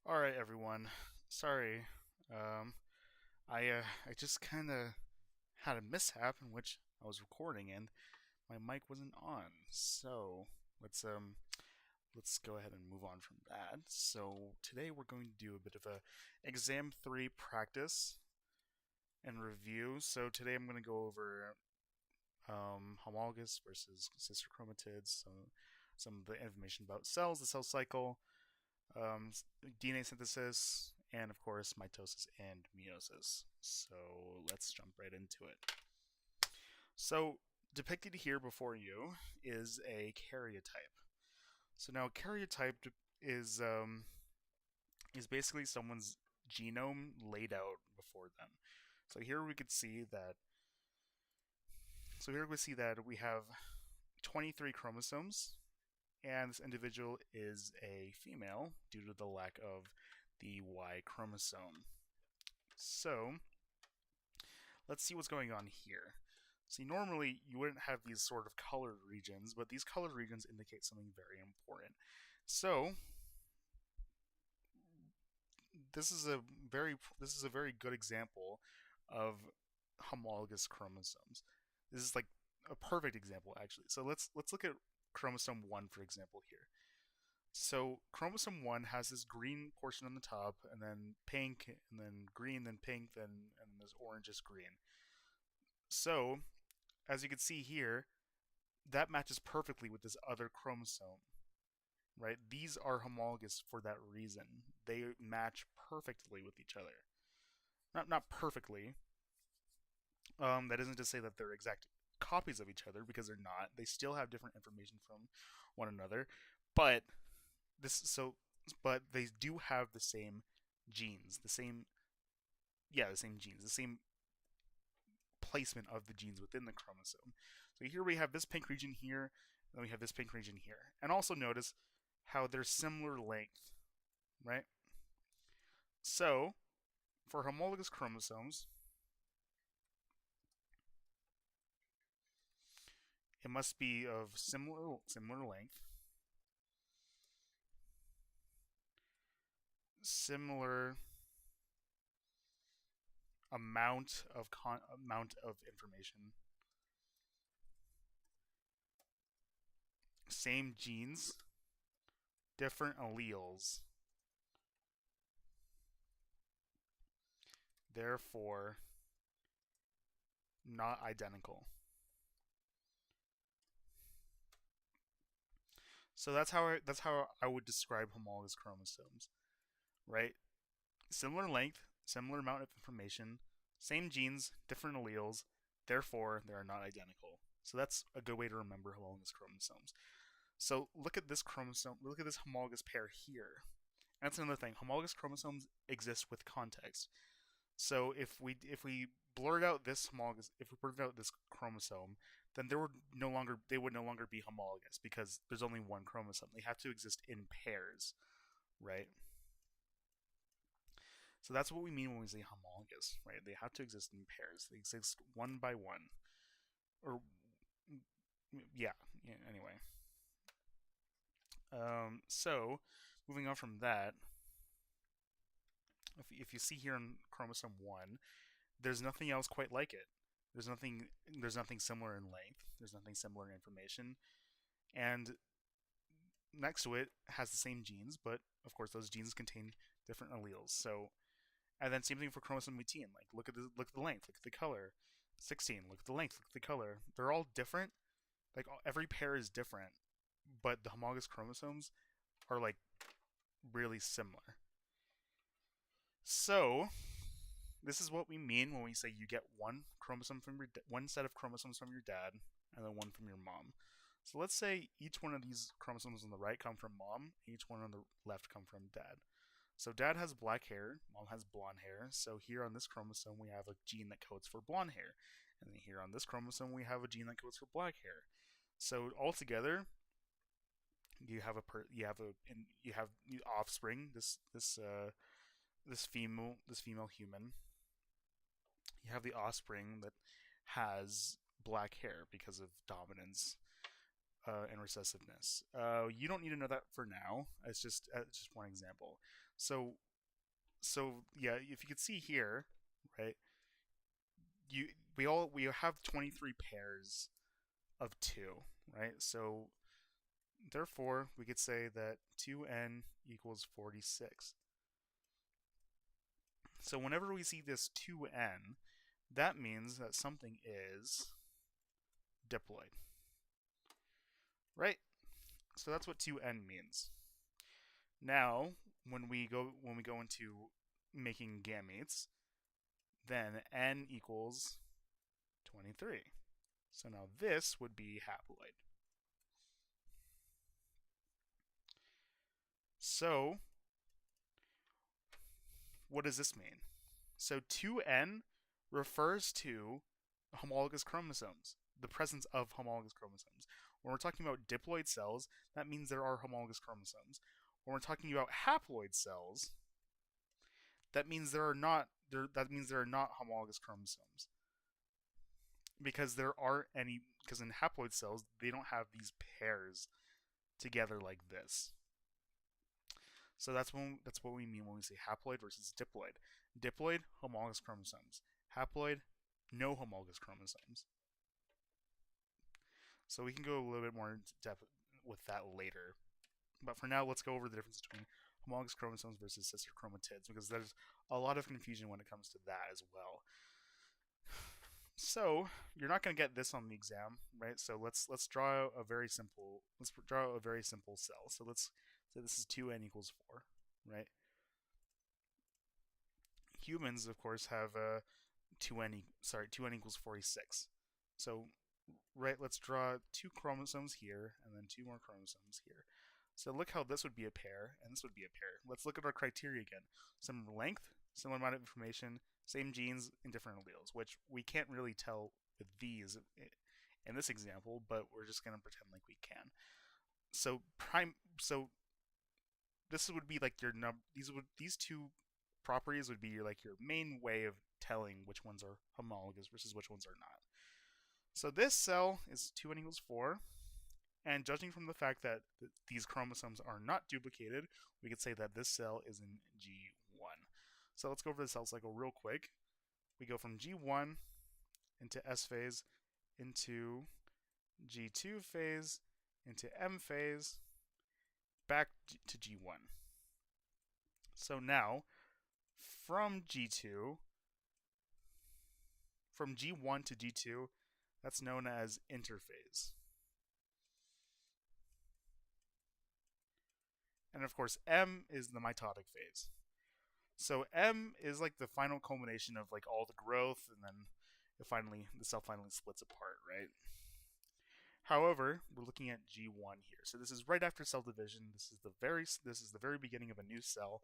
All right, everyone. Sorry. Um, I just kind of had a mishap in which I was recording and my mic wasn't on. So let's go ahead and move on from that. So today we're going to do a bit of a exam three practice and review. So today I'm going to go over homologous versus sister chromatids, some of the information about cells, the cell cycle, um, DNA synthesis, and of course mitosis and meiosis. So let's jump right into it. So depicted here before you is a karyotype. So now karyotype is um, is basically someone's genome laid out before them. So here we could see that. So here we see that we have 23 chromosomes, and this individual is a female due to the lack of the Y chromosome. So let's see what's going on here. See, normally you wouldn't have these sort of colored regions, but these colored regions indicate something very important. So this is a very good example of homologous chromosomes. This is like a perfect example actually. So let's look at chromosome 1 for example here. So chromosome 1 has this green portion on the top, and then pink, and then green, then pink, then and this orange is green. So as you can see here, that matches perfectly with this other chromosome, right? These are homologous for that reason. They match perfectly with each other. Not perfectly. That isn't to say that they're exact copies of each other because they're not. They still have different information from one another, but this so but they do have the same genes, the same genes, the same placement of the genes within the chromosome. So here we have this pink region here, and then we have this pink region here. And also notice how they're similar length, right? So for homologous chromosomes, it must be of similar length, similar amount of information, same genes, different alleles, therefore not identical. So that's how I would describe homologous chromosomes, right? Similar length, similar amount of information, same genes, different alleles, therefore they are not identical. So that's a good way to remember homologous chromosomes. So look at this homologous pair here. That's another thing. Homologous chromosomes exist with context. So if we blurred out this homologous if we blurred out this chromosome, then they would no longer be homologous because there's only one chromosome. They have to exist in pairs, right? So that's what we mean when we say homologous, right? They have to exist in pairs. They exist one by one. Or yeah, yeah anyway. So moving on from that, if you see here in chromosome 1, there's nothing else quite like it. There's nothing similar in length. There's nothing similar in information. And next to it has the same genes, but of course those genes contain different alleles. So and then same thing for chromosome 18. Like look at the length, look at the color. 16, look at the length, look at the color. They're all different. Like every pair is different, but the homologous chromosomes are like really similar. So this is what we mean when we say you get one set of chromosomes from your dad and then one from your mom. So let's say each one of these chromosomes on the right come from mom, each one on the left come from dad. So dad has black hair, mom has blonde hair. So here on this chromosome we have a gene that codes for blonde hair, and then here on this chromosome we have a gene that codes for black hair. So altogether, you have the offspring. This female human. You have the offspring that has black hair because of dominance and recessiveness. You don't need to know that for now. It's just one example. So yeah, if you can see here, right? You we have 23 pairs of 2, right? So therefore, we could say that 2n equals 46. So whenever we see this 2n, that means that something is diploid, right? So that's what 2n means. Now, when we go into making gametes, then n equals 23. So now this would be haploid. So what does this mean? So 2n refers to homologous chromosomes, the presence of homologous chromosomes. When we're talking about diploid cells, that means there are homologous chromosomes. When we're talking about haploid cells, that means there are not homologous chromosomes. Because there aren't any, because in haploid cells, they don't have these pairs together like this. So that's what we mean when we say haploid versus diploid. Diploid, homologous chromosomes. Haploid, no homologous chromosomes. So we can go a little bit more into depth with that later. But for now, let's go over the difference between homologous chromosomes versus sister chromatids, because there's a lot of confusion when it comes to that as well. So you're not going to get this on the exam, right? So let's draw a very simple cell. So let's say this is 2n equals 4, right? Humans, of course, have 2n equals 46. So right, let's draw 2 chromosomes here and then 2 more chromosomes here. So look how this would be a pair and this would be a pair. Let's look at our criteria again. Similar length, similar amount of information, same genes in different alleles, which we can't really tell with these in this example, but we're just going to pretend like we can. So this would be like your these two properties would be your main way of telling which ones are homologous versus which ones are not. So this cell is 2n equals 4, and judging from the fact that these chromosomes are not duplicated, we could say that this cell is in G1. So let's go over the cell cycle real quick. We go from G1 into S phase, into G2 phase, into M phase, back to G1. So now, from G1 to G2, that's known as interphase. And of course, M is the mitotic phase. So M is like the final culmination of like all the growth, and then the cell finally splits apart, right? However, we're looking at G1 here. So this is right after cell division. This is the very beginning of a new cell.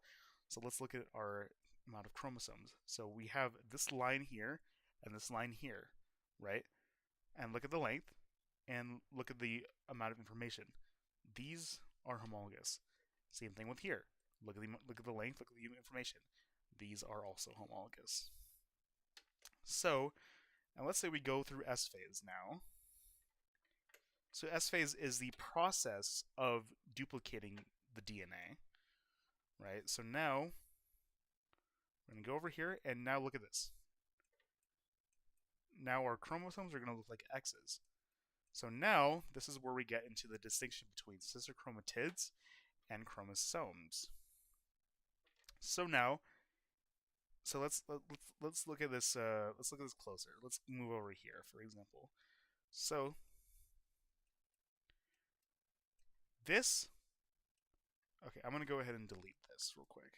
So let's look at our amount of chromosomes. So we have this line here and this line here, right? And look at the length and look at the amount of information. These are homologous. Same thing with here. Look at the length, look at the information. These are also homologous. So, now let's say we go through S phase now. So S phase is the process of duplicating the DNA, right? So now, we're going to go over here, and now look at this. Now our chromosomes are going to look like X's. So now, this is where we get into the distinction between sister chromatids and chromosomes. So now, let's look at this. Let's look at this closer. Let's move over here, for example. So this. Okay, I'm gonna go ahead and delete this real quick.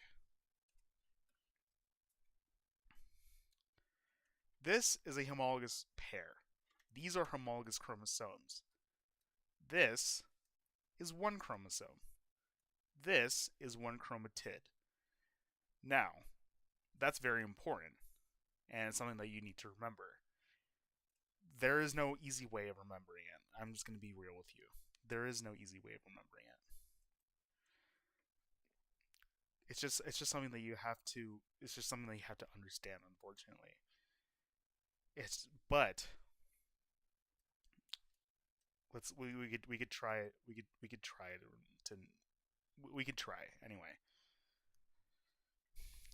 This is a homologous pair. These are homologous chromosomes. This is one chromosome. This is one chromatid. Now, that's very important, and it's something that you need to remember. There is no easy way of remembering it. I'm just going to be real with you. There is no easy way of remembering it. It's just something that you have to understand, unfortunately. But we could try it. We could try it to we could try anyway.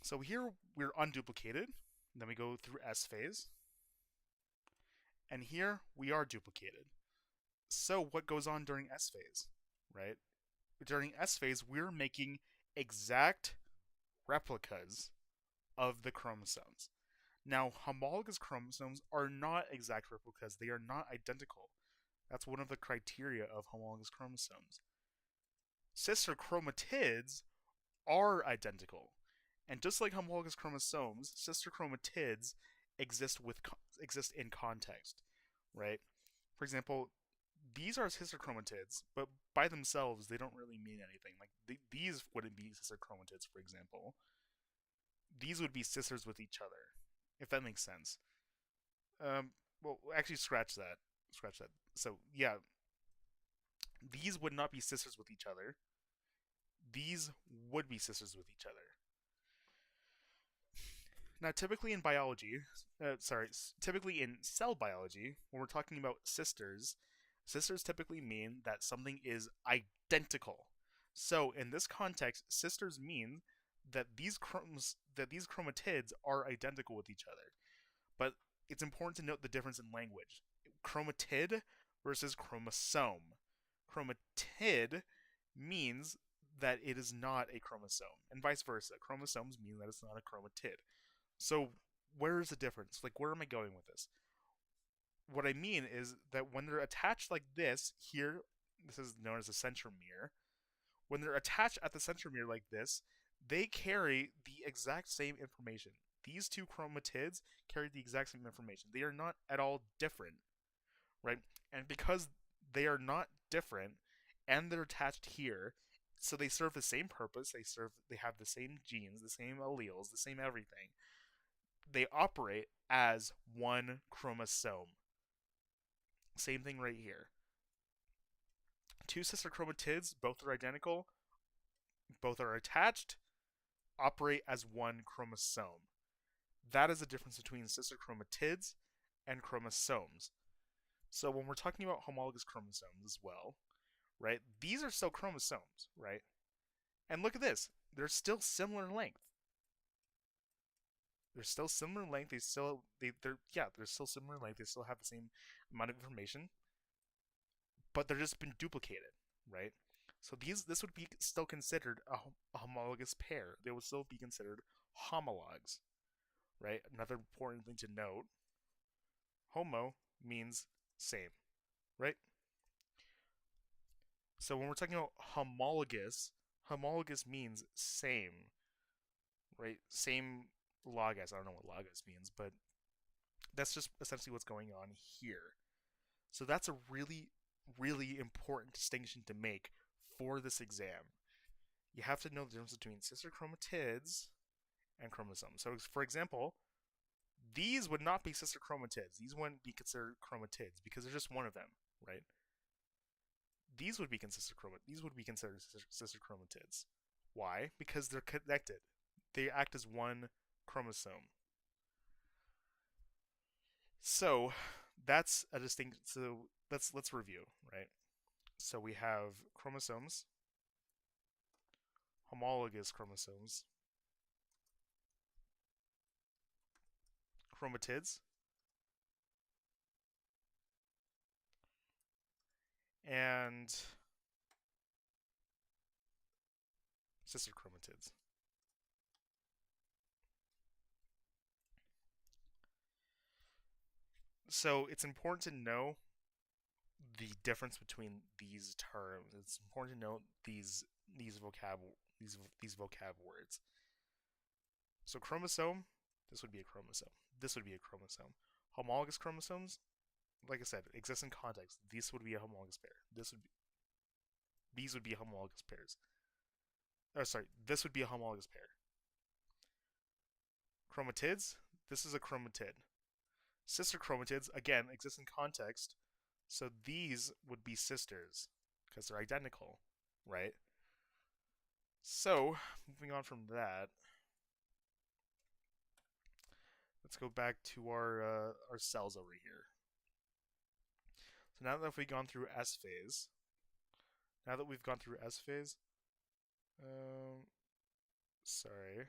So here we're unduplicated, then we go through S phase, and here we are duplicated. So what goes on during S phase, right? During S phase, we're making exact replicas of the chromosomes. Now, homologous chromosomes are not exact replicas, they are not identical. That's one of the criteria of homologous chromosomes. Sister chromatids are identical. And just like homologous chromosomes, sister chromatids exist in context, right? For example, these are sister chromatids, but by themselves they don't really mean anything. Like these wouldn't be sister chromatids, for example. These would be sisters with each other, if that makes sense. Well, actually, scratch that. Scratch that. So yeah, these would not be sisters with each other. These would be sisters with each other. Now, typically in biology, typically in cell biology, when we're talking about sisters, sisters typically mean that something is identical. So, in this context, sisters mean that these chromatids are identical with each other. But it's important to note the difference in language. Chromatid versus chromosome. Chromatid means that it is not a chromosome, and vice versa. Chromosomes mean that it's not a chromatid. So where is the difference? Like, where am I going with this? What I mean is that when they're attached like this, here, this is known as a centromere. When they're attached at the centromere like this, they carry the exact same information. These two chromatids carry the exact same information. They are not at all different, right? And because they are not different and they're attached here, so they serve the same purpose. They have the same genes, the same alleles, the same everything. They operate as one chromosome. Same thing right here. Two sister chromatids, both are identical, both are attached, operate as one chromosome. That is the difference between sister chromatids and chromosomes. So when we're talking about homologous chromosomes as well, right, these are still chromosomes, right? And look at this, they're still similar length. They're still similar length. They're still similar length. They still have the same amount of information, but they're just been duplicated, right? So this would be still considered a homologous pair. They would still be considered homologs, right? Another important thing to note: homo means same, right? So when we're talking about homologous, homologous means same, right? Same logos. I don't know what logos means, but that's just essentially what's going on here. So that's a really, really important distinction to make for this exam. You have to know the difference between sister chromatids and chromosomes. So, for example, these would not be sister chromatids. These wouldn't be considered chromatids because there's just one of them, right? These would be considered sister chromatids. Why? Because they're connected. They act as one chromosome. So that's a distinct. So let's review, right? So we have chromosomes, homologous chromosomes, chromatids, and sister chromatids. So it's important to know the difference between these terms. It's important to note these vocab words. So chromosome, this would be a chromosome. This would be a chromosome. Homologous chromosomes, like I said, exist in context. This would be a homologous pair. These would be homologous pairs. Oh, sorry, this would be a homologous pair. Chromatids, this is a chromatid. Sister chromatids, again, exist in context, so these would be sisters because they're identical, right? So, moving on from that, let's go back to our cells over here. So now that we've gone through S phase, sorry.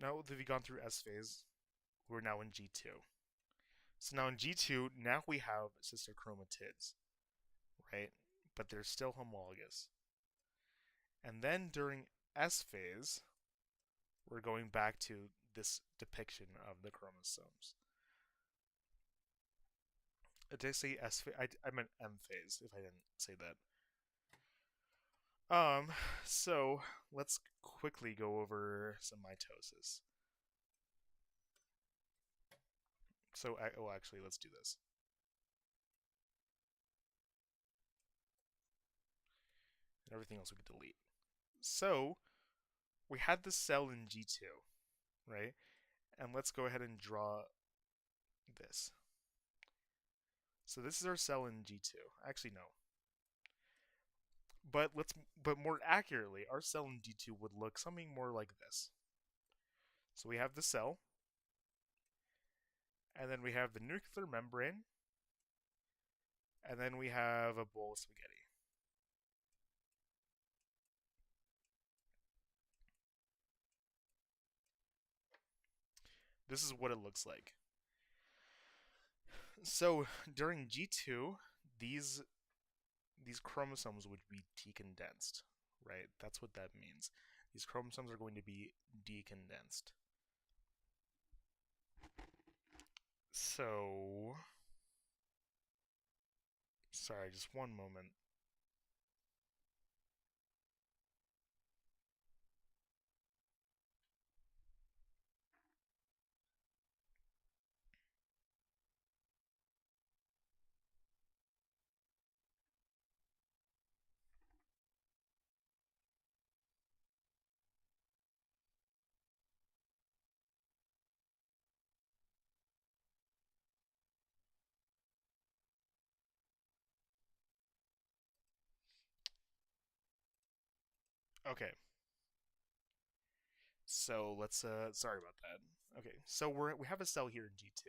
Now that we've gone through S phase, we're now in G2. So now in G2, now we have sister chromatids, right? But they're still homologous. And then during S phase, we're going back to this depiction of the chromosomes. Did I say S phase? I meant M phase, if I didn't say that. So let's quickly go over some mitosis. So, oh, actually, let's do this. And everything else we can delete. So, we had the cell in G2, right? And let's go ahead and draw this. So this is our cell in G2. Actually, no. But more accurately, our cell in G2 would look something more like this. So we have the cell, and then we have the nuclear membrane, and then we have a bowl of spaghetti. This is what it looks like. So during G2, these chromosomes would be decondensed, right? That's what that means. These chromosomes are going to be decondensed. So, sorry, just one moment. Okay. So let's sorry about that. Okay. So we have a cell here in G2.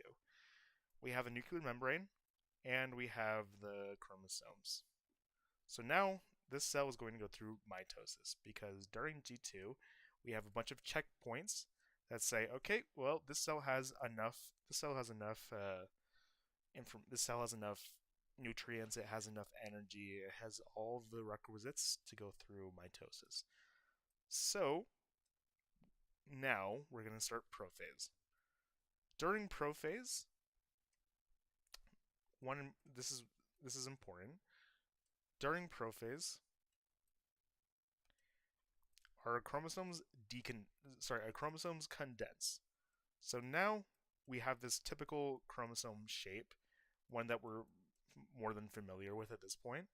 We have a nuclear membrane and we have the chromosomes. So now this cell is going to go through mitosis because during G2 we have a bunch of checkpoints that say, okay, well this cell has enough. This cell has enough. This cell has enough nutrients. It has enough energy. It has all the requisites to go through mitosis. So now we're going to start prophase. During prophase, this is important. During prophase, our chromosomes condense. So now we have this typical chromosome shape, one that we're more than familiar with at this point.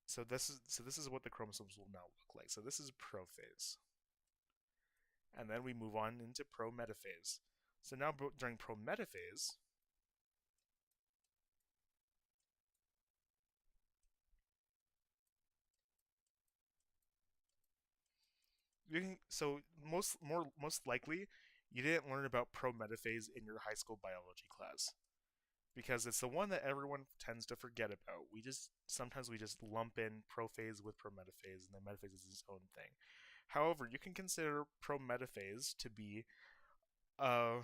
So this is what the chromosomes will now look like. So this is prophase. And then we move on into prometaphase. So now during prometaphase, most likely you didn't learn about prometaphase in your high school biology class because it's the one that everyone tends to forget about. Sometimes we just lump in prophase with prometaphase, and then metaphase is its own thing. However, you can consider prometaphase to be a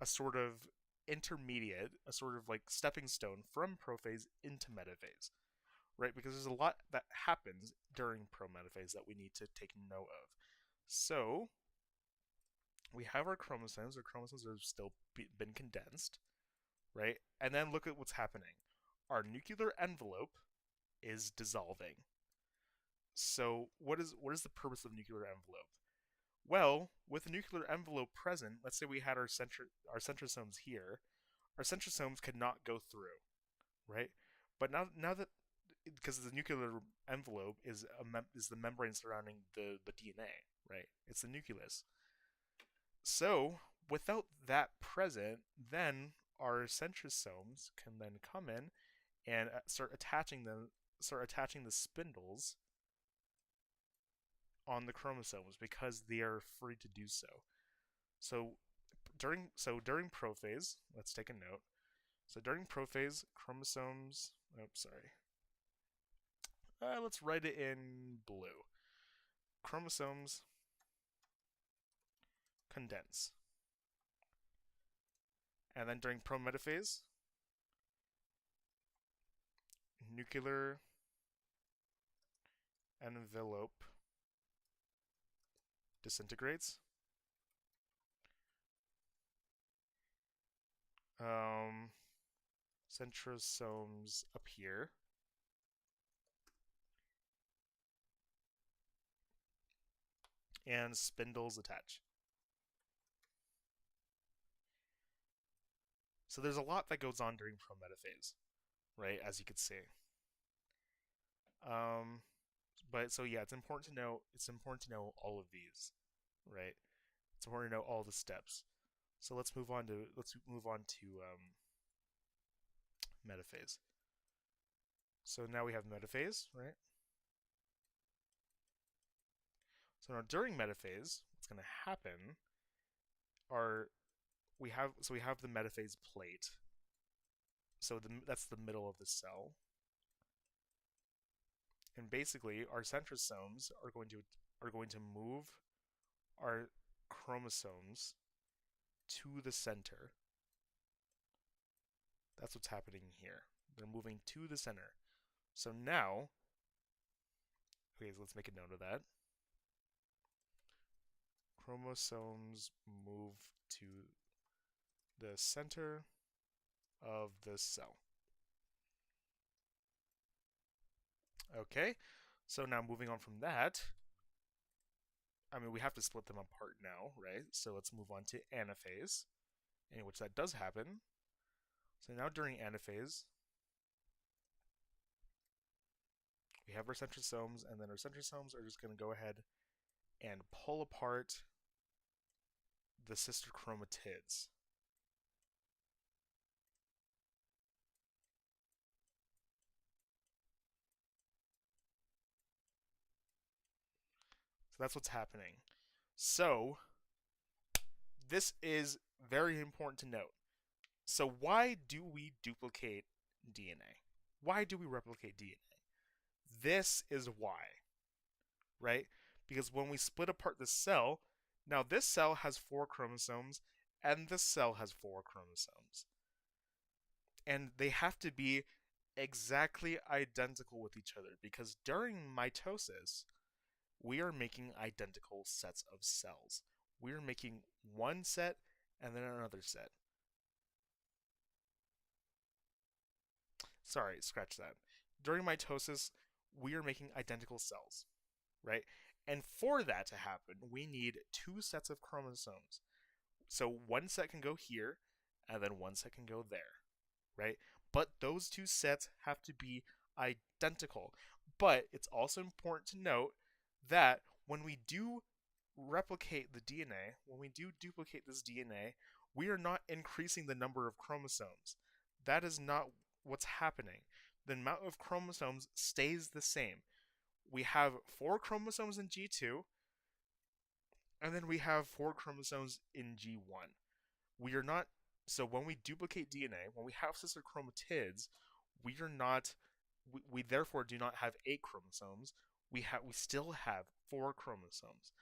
sort of intermediate, a sort of like stepping stone from prophase into metaphase, right? Because there's a lot that happens during prometaphase that we need to take note of. So we have our chromosomes. Our chromosomes have still been condensed, right? And then look at what's happening. Our nuclear envelope is dissolving. So what is the purpose of nuclear envelope? Well, with the nuclear envelope present, let's say we had our centrosomes here, our centrosomes could not go through, right? But now that because the nuclear envelope is the membrane surrounding the DNA, right? It's the nucleus. So without that present, then our centrosomes can then come in and start attaching the spindles on the chromosomes because they are free to do so. So during prophase, let's take a note. So during prophase, chromosomes. Oops, sorry. Let's write it in blue. Chromosomes condense. And then during prometaphase, nuclear envelope disintegrates. Centrosomes appear. And spindles attach. So there's a lot that goes on during prometaphase, right? As you could see. But so yeah, it's important to know. It's important to know all of these, right? It's important to know all the steps. So let's move on to metaphase. So now we have metaphase, right? So now during metaphase, what's going to happen are we have the metaphase plate. So that's the middle of the cell. And basically our centrosomes are going to move our chromosomes to the center. That's what's happening here. They're moving to the center. So now, okay, so let's make a note of that. Chromosomes move to the center of the cell. Okay, so now moving on from that, I mean, we have to split them apart now, right? So let's move on to anaphase, in which that does happen. So now during anaphase, we have our centrosomes, and then our centrosomes are just going to go ahead and pull apart the sister chromatids. So that's what's happening. So this is very important to note. So why do we duplicate DNA? Why do we replicate DNA? This is why, right? Because when we split apart the cell, now this cell has 4 chromosomes and this cell has 4 chromosomes. And they have to be exactly identical with each other because during mitosis, we are making identical sets of cells. We are making one set and then another set. Sorry, scratch that. During mitosis, we are making identical cells, right? And for that to happen, we need 2 sets of chromosomes. So one set can go here, and then one set can go there, right? But those 2 sets have to be identical. But it's also important to note that when we do replicate the DNA, when we do duplicate this DNA, we are not increasing the number of chromosomes. That is not what's happening. The amount of chromosomes stays the same. We have 4 chromosomes in G2, and then we have 4 chromosomes in G1. We are not, so when we duplicate DNA, when we have sister chromatids, we are not, we therefore do not have 8 chromosomes. We still have 4 chromosomes.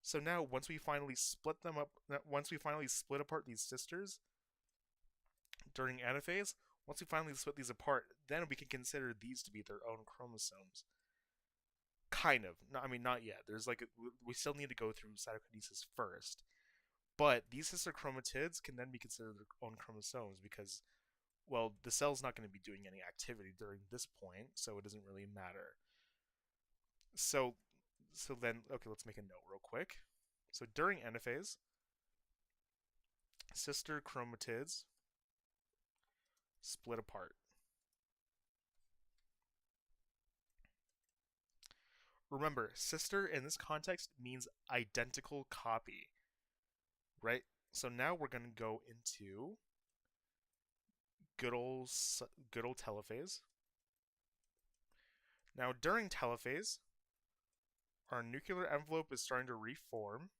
So now, once we finally split them up, once we finally split apart these sisters during anaphase, once we finally split these apart, then we can consider these to be their own chromosomes. Kind of. No, I mean, not yet. There's we still need to go through cytokinesis first. But these sister chromatids can then be considered their own chromosomes because, well, the cell's not going to be doing any activity during this point, so it doesn't really matter. So then, okay, let's make a note real quick. So during anaphase, sister chromatids split apart. Remember, sister in this context means identical copy, right? So now we're going to go into good old telophase. Now during telophase, our nuclear envelope is starting to reform.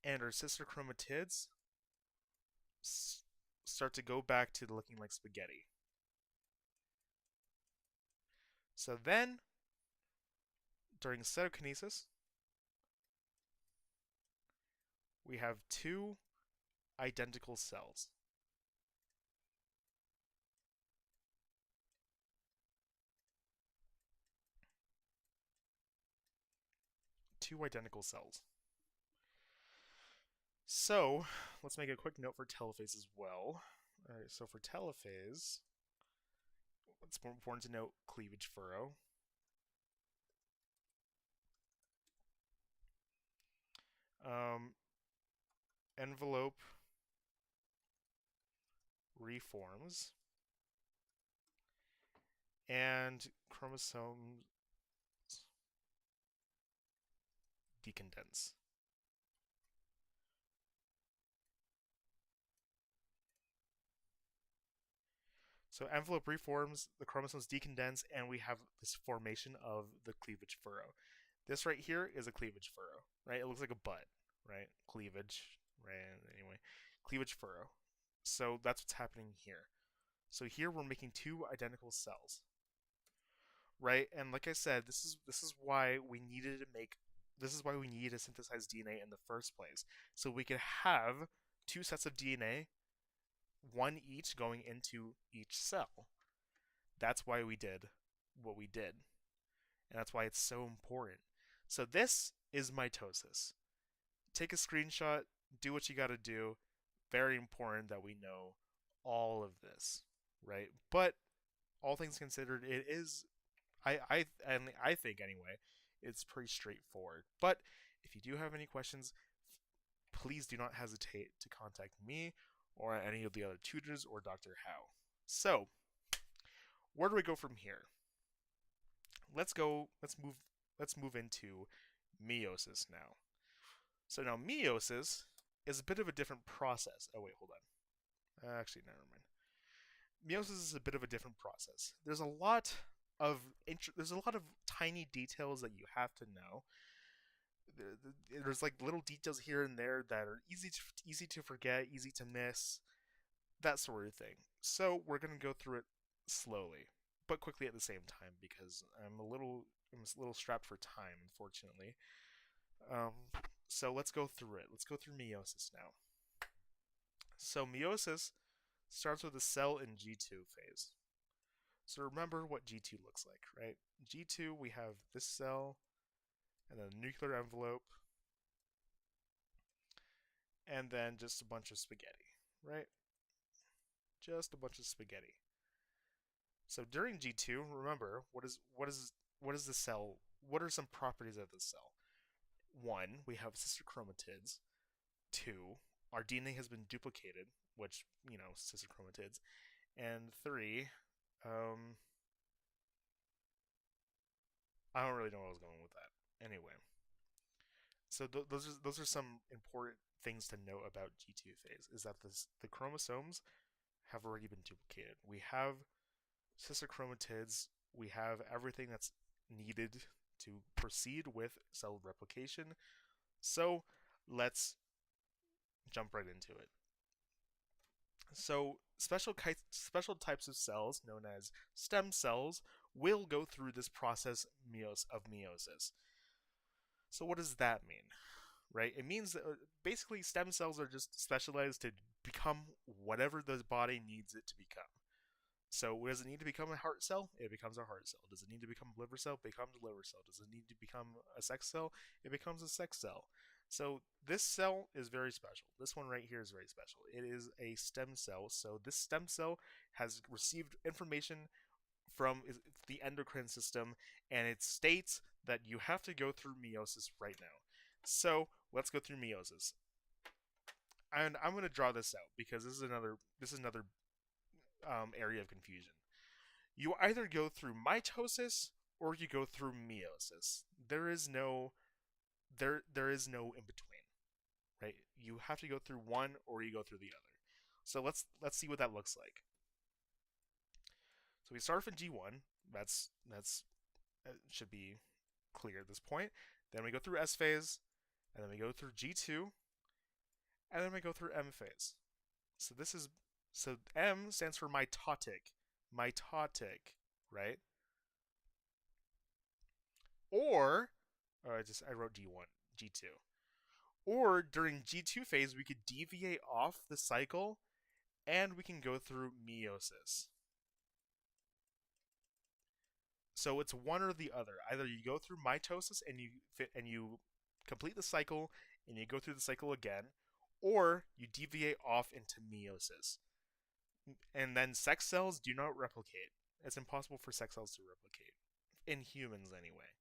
And our sister chromatids start to go back to looking like spaghetti. So then, during cytokinesis, we have two identical cells. Two identical cells. So let's make a quick note for telophase as well. All right, so for telophase, it's more important to note cleavage furrow. Envelope reforms, and chromosomes decondense. So envelope reforms, the chromosomes decondense, and we have this formation of the cleavage furrow. This right here is a cleavage furrow, right? It looks like a butt, right? Cleavage, right? Anyway, cleavage furrow. So that's what's happening here. So here we're making two identical cells, right? And like I said, this is why we needed to make this is why we needed to synthesize DNA in the first place, so we could have two sets of DNA, one each going into each cell. That's why we did what we did, and that's why it's so important. So this is mitosis. Take a screenshot, do what you got to do. Very important that we know all of this, right? But all things considered, it is I think anyway, it's pretty straightforward. But if you do have any questions, please do not hesitate to contact me or any of the other tutors or Dr. Howe. So, where do we go from here? Let's move into meiosis now. So now meiosis is a bit of a different process. Oh wait, hold on. Actually, never mind. Meiosis is a bit of a different process. There's a lot of tiny details that you have to know. There's like little details here and there that are easy to forget, easy to miss, that sort of thing. So we're gonna go through it slowly, but quickly at the same time because I'm a little strapped for time, unfortunately. Um, so let's go through it. Let's go through meiosis now. So meiosis starts with a cell in G2 phase. So remember what G2 looks like, right? G2, we have this cell, and then a nuclear envelope, and then just a bunch of spaghetti, right? Just a bunch of spaghetti. So during G2, remember what is the cell? What are some properties of the cell? One, we have sister chromatids. Two, our DNA has been duplicated, which sister chromatids. And three, I don't really know where I was going with that. Anyway, so those are some important things to know about G2 phase. Is that the chromosomes have already been duplicated. We have sister chromatids. We have everything that's needed to proceed with cell replication. So let's jump right into it. So special types of cells, known as stem cells, will go through this process of meiosis. So what does that mean? Right? It means that basically stem cells are just specialized to become whatever the body needs it to become. So does it need to become a heart cell? It becomes a heart cell. Does it need to become a liver cell? It becomes a liver cell. Does it need to become a sex cell? It becomes a sex cell. So this cell is very special. This one right here is very special. It is a stem cell. So this stem cell has received information from the endocrine system, and it states that you have to go through meiosis right now. So let's go through meiosis. And I'm going to draw this out because this is another area of confusion. You either go through mitosis or you go through meiosis. There is no in between, right? You have to go through one or you go through the other. So let's see what that looks like. So we start off in G1. That's should be clear at this point. Then we go through S phase, and then we go through G2, and then we go through M phase. So M stands for mitotic, right? Or, I wrote G1, G2. Or during G2 phase, we could deviate off the cycle and we can go through meiosis. So it's one or the other. Either you go through mitosis and you complete the cycle and you go through the cycle again, or you deviate off into meiosis. And then sex cells do not replicate. It's impossible for sex cells to replicate in humans anyway.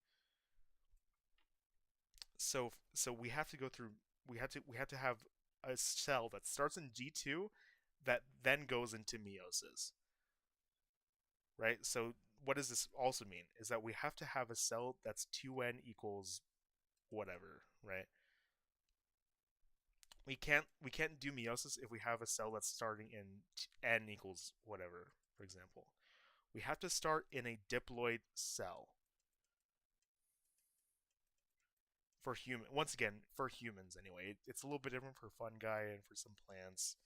So we have to go through we have to have a cell that starts in G2 that then goes into meiosis. Right? So what does this also mean? Is that we have to have a cell that's 2n equals whatever, right? We can't do meiosis if we have a cell that's starting in n equals whatever, for example. We have to start in a diploid cell for human. Once again, for humans anyway. It's a little bit different for fungi and for some plants.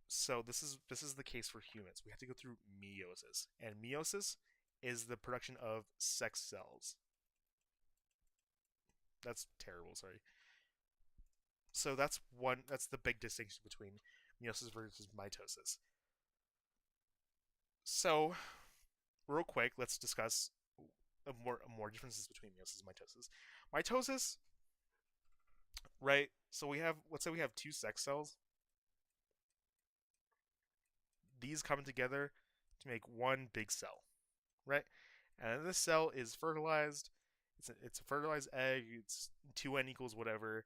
So this is the case for humans. We have to go through meiosis, and meiosis is the production of sex cells. That's terrible. Sorry. So that's one. That's the big distinction between meiosis versus mitosis. So, real quick, let's discuss more differences between meiosis and mitosis. Mitosis, right? So let's say we have two sex cells. These come together to make one big cell, right? And this cell is fertilized. It's a fertilized egg. It's 2n equals whatever.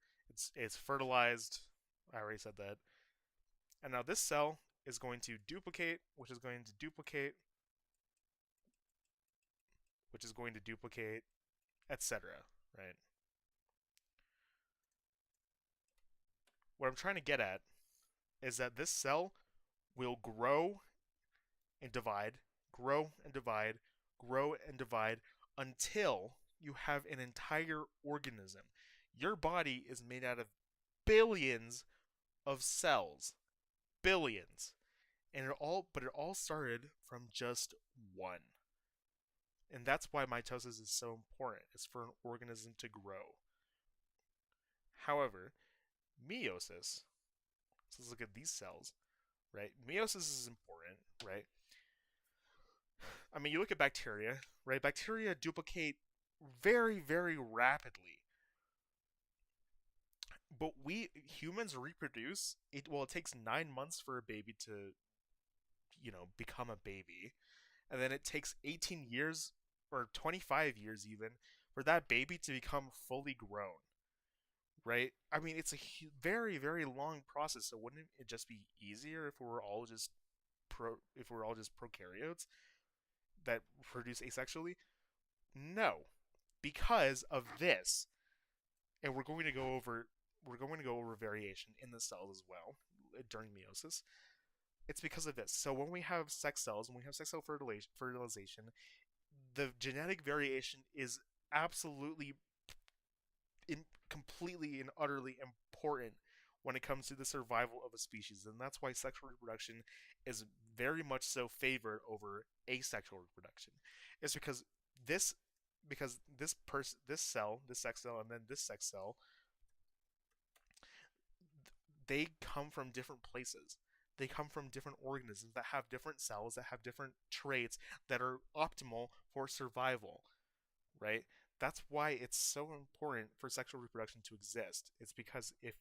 It's fertilized. I already said that. And now this cell is going to duplicate, which is going to duplicate, which is going to duplicate, etc. Right? What I'm trying to get at is that this cell will grow and divide, grow and divide, grow and divide until you have an entire organism. Your body is made out of billions of cells. Billions. But it all started from just one. And that's why mitosis is so important. It's for an organism to grow. However, meiosis, so let's look at these cells, right? Meiosis is important, right? I mean, you look at bacteria, right? Bacteria duplicate very, very rapidly. But we humans reproduce it takes 9 months for a baby to, become a baby. And then it takes 18 years or 25 years even for that baby to become fully grown, right? I mean, it's a very, very long process. So wouldn't it just be easier if we were all just prokaryotes that produce asexually? No, because of this, and we're going to go over variation in the cells as well during meiosis. It's because of this. So when we have sex cells, when we have sex cell fertilization, the genetic variation is absolutely completely and utterly important when it comes to the survival of a species, and that's why sexual reproduction is very much so favored over asexual reproduction. It's this because this cell, this sex cell, and then this sex cell, they come from different places. They come from different organisms that have different cells that have different traits that are optimal for survival, right? That's why it's so important for sexual reproduction to exist. It's because if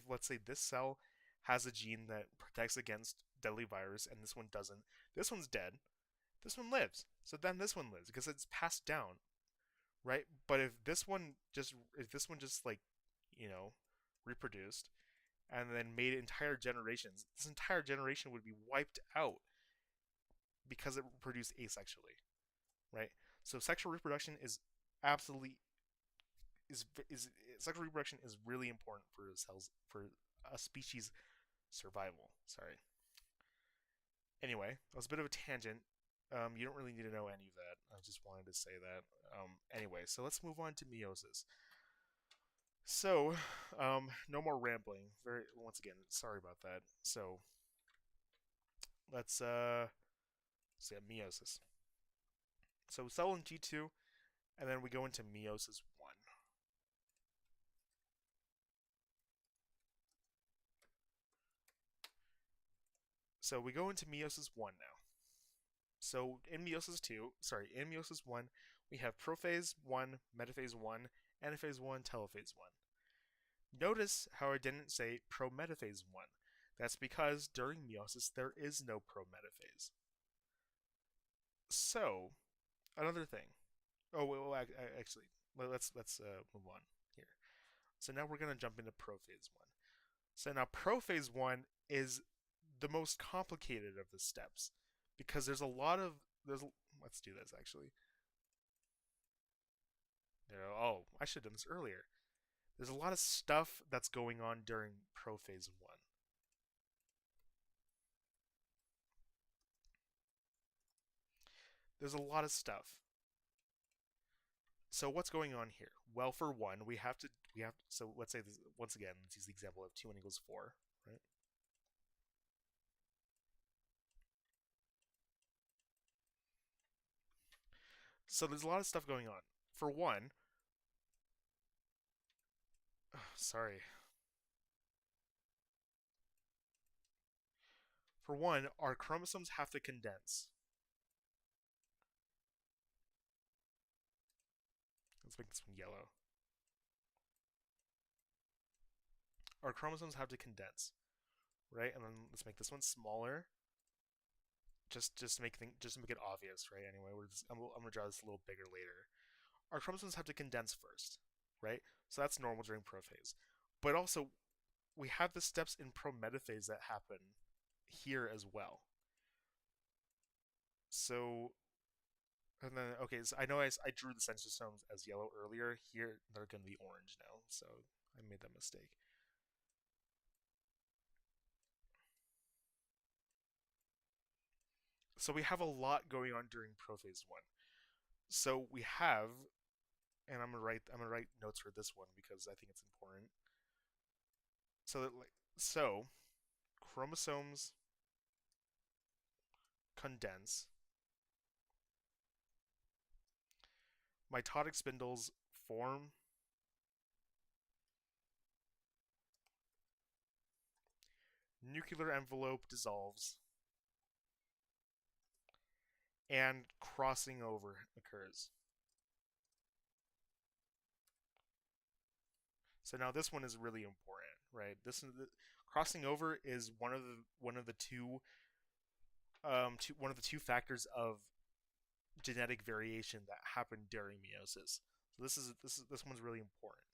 let's say this cell has a gene that protects against deadly virus and this one doesn't, this one's dead. This one lives. So then this one lives because it's passed down, right? But if this one just like, you know, reproduced and then made entire generations, this entire generation would be wiped out because it produced asexually, right? So sexual reproduction is absolutely is sexual reproduction is really important for cells for a species survival. Sorry. Anyway, that was a bit of a tangent. You don't really need to know any of that. I just wanted to say that. Anyway, so let's move on to meiosis. So, no more rambling. Once again, sorry about that. So, let's see meiosis. So, cell in G2 and then we go into meiosis 1. So we go into meiosis 1 now. So in meiosis 1, we have prophase 1, metaphase 1, anaphase 1, telophase 1. Notice how I didn't say prometaphase 1. That's because during meiosis there is no prometaphase. So, another thing. Oh, well, actually, let's move on here. So now we're gonna jump into prophase 1. So now prophase 1 is the most complicated of the steps because there's a lot of there's let's do this actually. Oh, I should have done this earlier. There's a lot of stuff that's going on during prophase 1. There's a lot of stuff. So what's going on here? Well, for one, so let's say this once again, let's use the example of 2n equals 4, right? So there's a lot of stuff going on. For one, sorry. For one, our chromosomes have to condense. Let's make this one yellow. Our chromosomes have to condense, right? And then let's make this one smaller. Just to make it obvious, right? Anyway, I'm gonna draw this a little bigger later. Our chromosomes have to condense first, right? So that's normal during prophase. But also, we have the steps in prometaphase that happen here as well. So, and then, okay, so I know I drew the centrosomes as yellow earlier. Here, they're going to be orange now. So I made that mistake. So we have a lot going on during prophase 1. So we have, and I'm gonna write notes for this one because I think it's important. So chromosomes condense, mitotic spindles form, nuclear envelope dissolves, and crossing over occurs. So now this one is really important, right? Crossing over is one of the two factors of genetic variation that happen during meiosis. So this one's really important.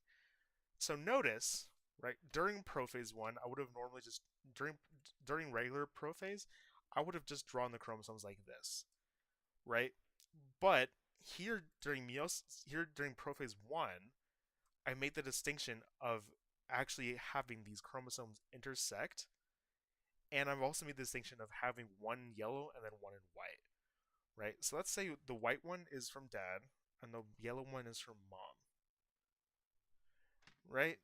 So notice, right, during prophase 1, I would have normally just during regular prophase, I would have just drawn the chromosomes like this, right? But here during prophase 1, I made the distinction of actually having these chromosomes intersect, and I've also made the distinction of having one yellow and then one in white, right? So let's say the white one is from dad and the yellow one is from mom, right?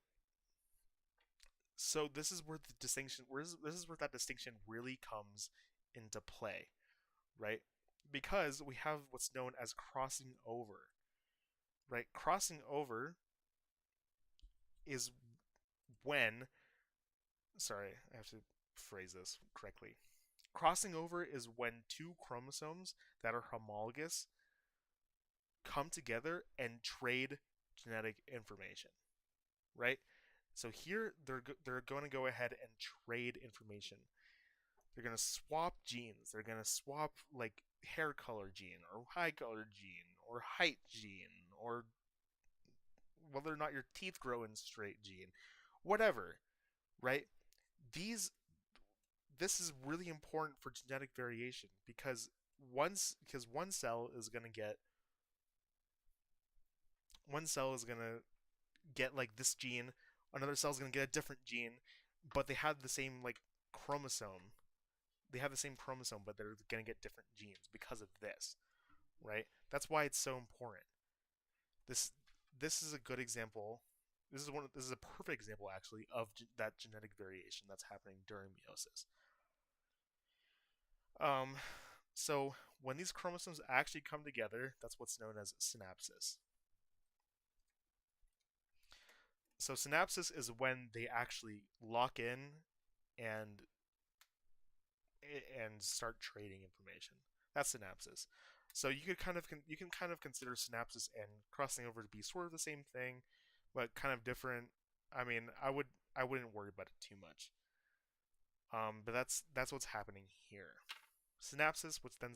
So this is where this is where that distinction really comes into play, right? Because we have what's known as crossing over, right? Crossing over is when, sorry, I have to phrase this correctly. Crossing over is when two chromosomes that are homologous come together and trade genetic information, right? So here they're going to go ahead and trade information. They're going to swap genes. They're going to swap like hair color gene or eye color gene or height gene or whether or not your teeth grow in straight gene, whatever, right? These this is really important for genetic variation because one cell is going to get like this gene, another cell is going to get a different gene, but they have the same like chromosome. They have the same chromosome, but they're going to get different genes because of this, right? That's why it's so important. This this is a good example. This is a perfect example actually of that genetic variation that's happening during meiosis. Um, so when these chromosomes actually come together, that's what's known as synapsis. So synapses is when they actually lock in and start trading information. That's synapses. So you can kind of consider synapses and crossing over to be sort of the same thing, but kind of different. I mean, I wouldn't worry about it too much. But that's what's happening here. Synapses, which then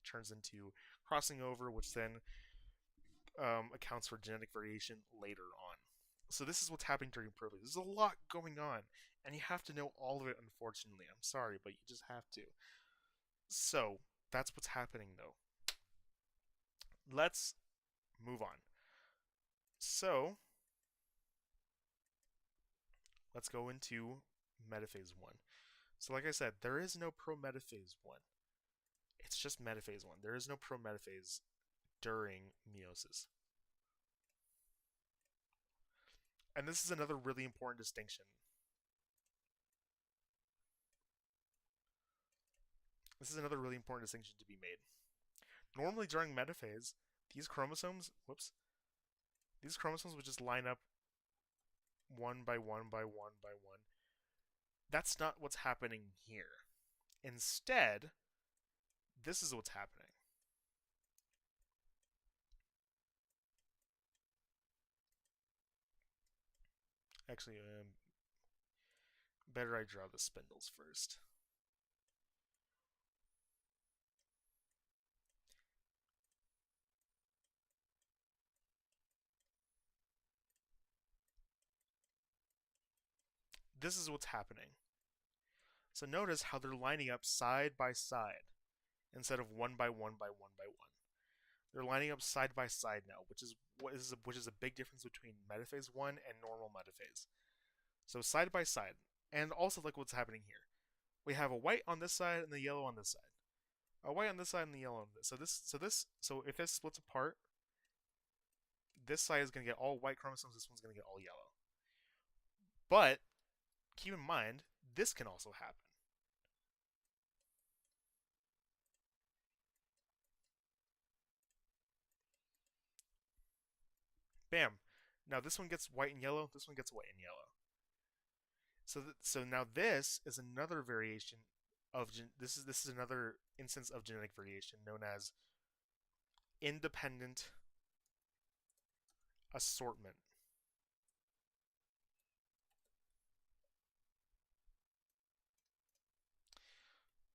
turns into crossing over, which then accounts for genetic variation later on. So this is what's happening during privilege. There's a lot going on, and you have to know all of it. Unfortunately, I'm sorry, but you just have to. So that's what's happening, though. Let's move on. So let's go into metaphase 1. So like I said, there is no pro-metaphase 1. It's just metaphase 1. There is no pro-metaphase during meiosis. And this is another really important distinction. This is another really important distinction to be made. Normally during metaphase, these chromosomes would just line up one by one by one by one. That's not what's happening here. Instead, this is what's happening. Actually, better I draw the spindles first. This is what's happening. So notice how they're lining up side by side instead of one by one by one by one. They're lining up side by side now, which is a big difference between metaphase 1 and normal metaphase. So side by side. And also like what's happening here. We have a white on this side and the yellow on this side. A white on this side and the yellow on this. So if this splits apart, this side is going to get all white chromosomes, this one's going to get all yellow. But keep in mind, this can also happen. Bam. Now this one gets white and yellow, this one gets white and yellow. So now this is another variation of this is another instance of genetic variation known as independent assortment.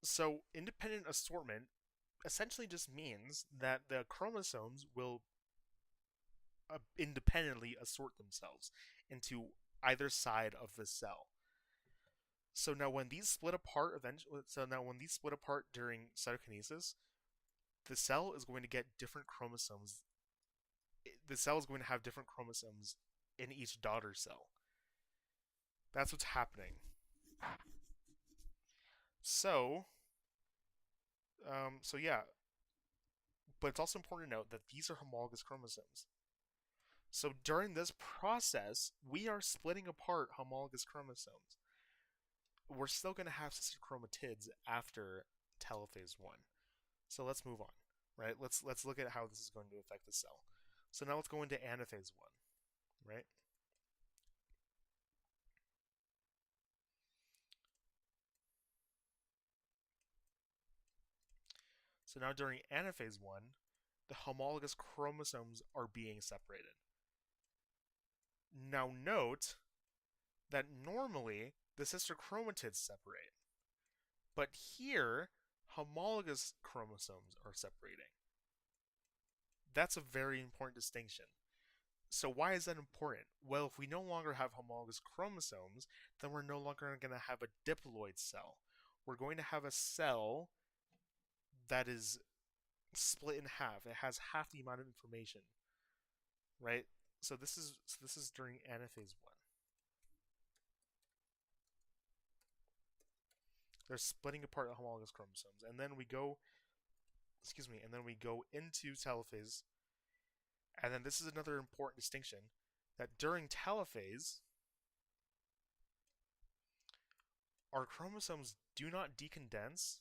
So independent assortment essentially just means that the chromosomes will independently assort themselves into either side of the cell. So now when these split apart during cytokinesis, the cell is going to get different chromosomes. The cell is going to have different chromosomes in each daughter cell. That's what's happening. So yeah. But it's also important to note that these are homologous chromosomes. So during this process, we are splitting apart homologous chromosomes. We're still going to have sister chromatids after telophase 1. So let's move on, right? Let's look at how this is going to affect the cell. So now let's go into anaphase 1, right? So now during anaphase 1, the homologous chromosomes are being separated. Now note that normally the sister chromatids separate, but here homologous chromosomes are separating. That's a very important distinction. So why is that important? Well, if we no longer have homologous chromosomes, then we're no longer going to have a diploid cell. We're going to have a cell that is split in half. It has half the amount of information, right? So this is during anaphase 1. They're splitting apart the homologous chromosomes, and then we go into telophase. And then this is another important distinction, that during telophase, our chromosomes do not decondense.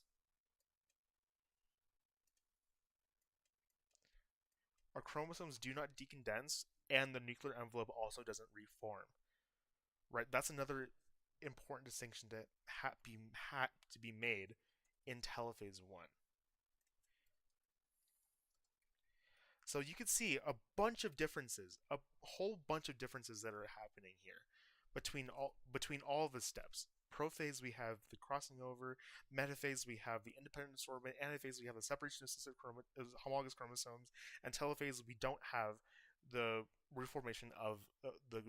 Our chromosomes do not decondense and the nuclear envelope also doesn't reform. Right? That's another important distinction to to be made in telophase 1. So you can see a bunch of differences, a whole bunch of differences that are happening here between all the steps. Prophase we have the crossing over, metaphase we have the independent assortment, anaphase we have the separation of homologous chromosomes, and telophase we don't have the reformation of the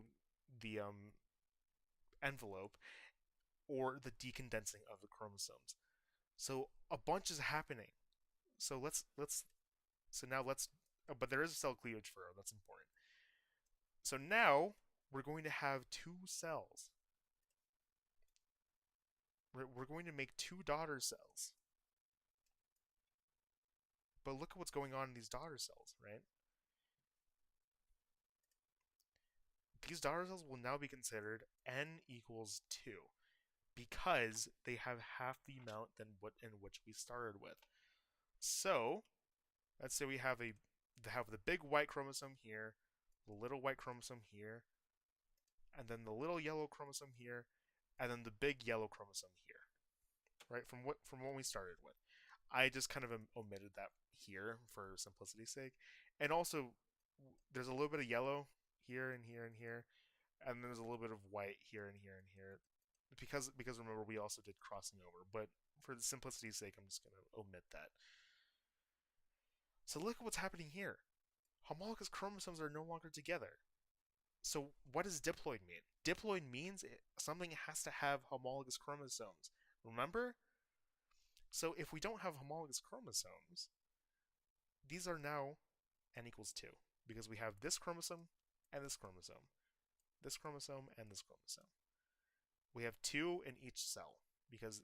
envelope or the decondensing of the chromosomes. So a bunch is happening. So now let's but there is a cell cleavage furrow, that's important. So now we're going to have two cells. We're going to make two daughter cells. But look at what's going on in these daughter cells, right? These daughter cells will now be considered n equals 2 because they have half the amount than what in which we started with. So let's say we have the big white chromosome here, the little white chromosome here, and then the little yellow chromosome here, and then the big yellow chromosome here. Right, from what we started with. I just kind of omitted that here for simplicity's sake. And also there's a little bit of yellow here and here and here, and there's a little bit of white here and here and here. Because remember we also did crossing over, but for the simplicity's sake I'm just going to omit that. So look at what's happening here. Homologous chromosomes are no longer together. So what does diploid mean? Diploid means something has to have homologous chromosomes. Remember? So if we don't have homologous chromosomes, these are now n equals 2 because we have this chromosome and this chromosome, this chromosome and this chromosome. We have 2 in each cell because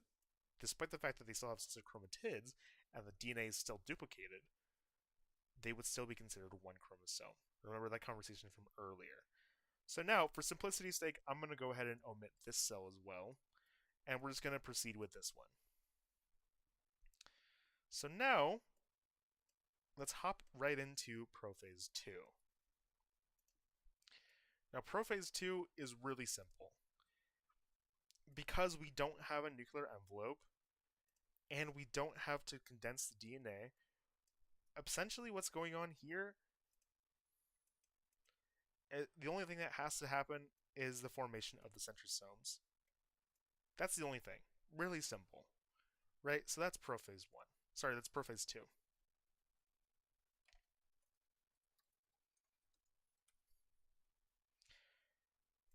despite the fact that they still have sister chromatids and the DNA is still duplicated, they would still be considered one chromosome. Remember that conversation from earlier. So now, for simplicity's sake, I'm going to go ahead and omit this cell as well, and we're just going to proceed with this one. So now, let's hop right into prophase 2. Now, prophase 2 is really simple. Because we don't have a nuclear envelope, and we don't have to condense the DNA, essentially what's going on here, the only thing that has to happen is the formation of the centrosomes. That's the only thing. Really simple. Right? So that's prophase 1. Sorry, that's prophase 2.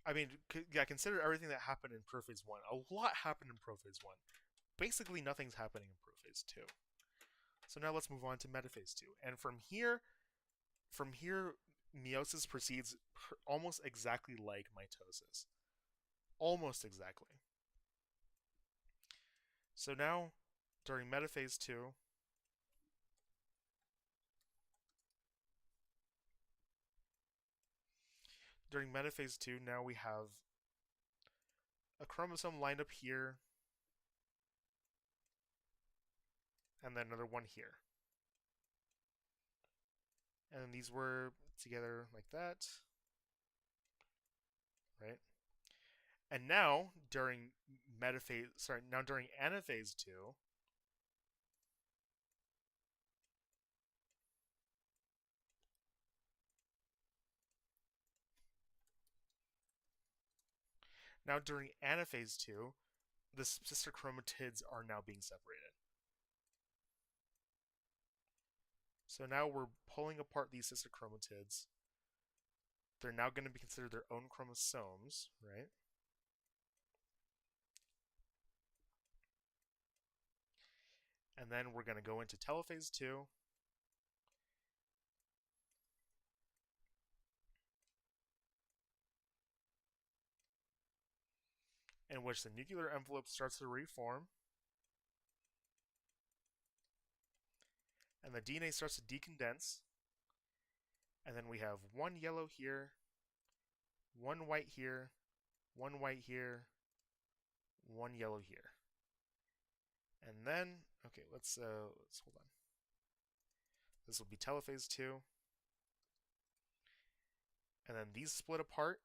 I mean, yeah, consider everything that happened in prophase 1. A lot happened in prophase 1. Basically, nothing's happening in prophase 2. So now let's move on to metaphase 2. And from here, meiosis proceeds almost exactly like mitosis. Almost exactly. So now, during metaphase 2, now we have a chromosome lined up here, and then another one here. And these were together like that, right? And now during anaphase 2, the sister chromatids are now being separated. So now we're pulling apart these sister chromatids. They're now going to be considered their own chromosomes, right? And then we're going to go into telophase 2. In which the nuclear envelope starts to reform. And the DNA starts to decondense. And then we have one yellow here, one white here, one white here, one yellow here. And then, okay, let's hold on. This will be telophase 2. and then these split apart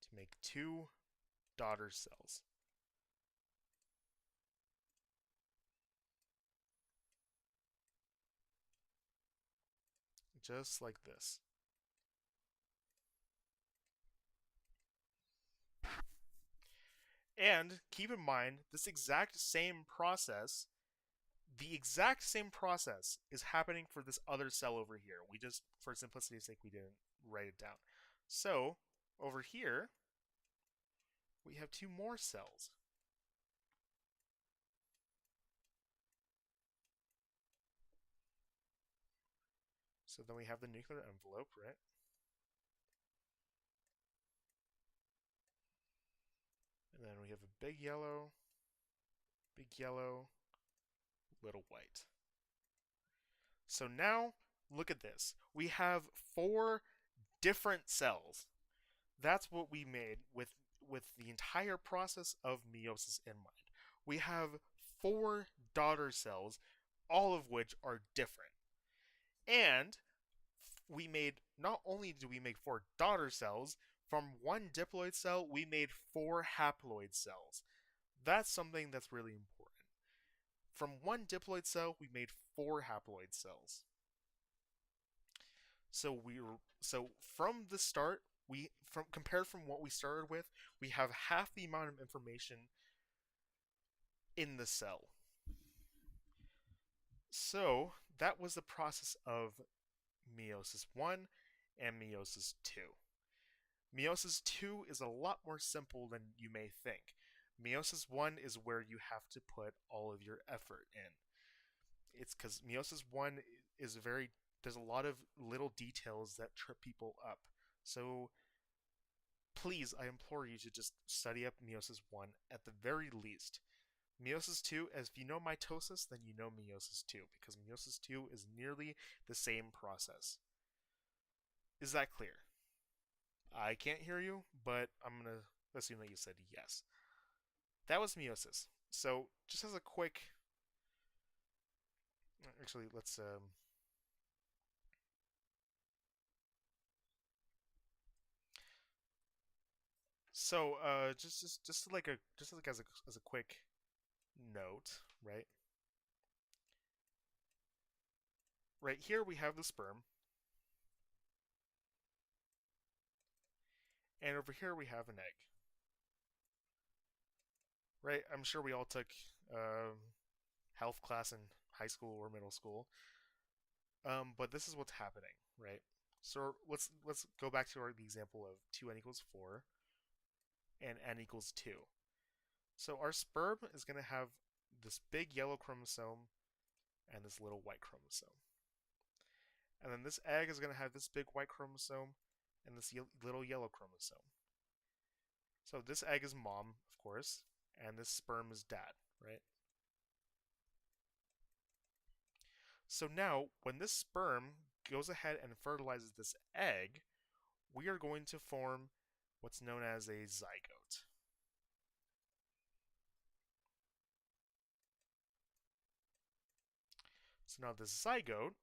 to make two daughter cells. Just like this. And keep in mind, this exact same process, the exact same process is happening for this other cell over here. We just, for simplicity's sake, we didn't write it down. So, over here, we have two more cells. So then we have the nuclear envelope, right? And then we have a big yellow, little white. So now, look at this. We have 4 different cells. That's what we made with the entire process of meiosis in mind. We have 4 daughter cells, all of which are different. And we made, not only did we make 4 daughter cells, from one diploid cell, we made 4 haploid cells. That's something that's really important. From one diploid cell, we made 4 haploid cells. So from the start, compared from what we started with, we have half the amount of information in the cell. So that was the process of meiosis 1 and meiosis 2. Meiosis 2 is a lot more simple than you may think. Meiosis 1 is where you have to put all of your effort in. It's because meiosis 1 is there's a lot of little details that trip people up. So please, I implore you to just study up meiosis 1 at the very least. Meiosis 2, as if you know mitosis, then you know meiosis 2, because meiosis 2 is nearly the same process. Is that clear? I can't hear you, but I'm going to assume that you said yes. That was meiosis. So, just as a quick... Actually, let's... So, just like as a quick note, right? Right here we have the sperm, and over here we have an egg. Right? I'm sure we all took health class in high school or middle school, but this is what's happening, right? So let's go back to the example of 2n equals 4 and n equals 2. So our sperm is going to have this big yellow chromosome and this little white chromosome. And then this egg is going to have this big white chromosome and this little yellow chromosome. So this egg is mom, of course, and this sperm is dad, right? So now, when this sperm goes ahead and fertilizes this egg, we are going to form what's known as a zygote. So now this zygote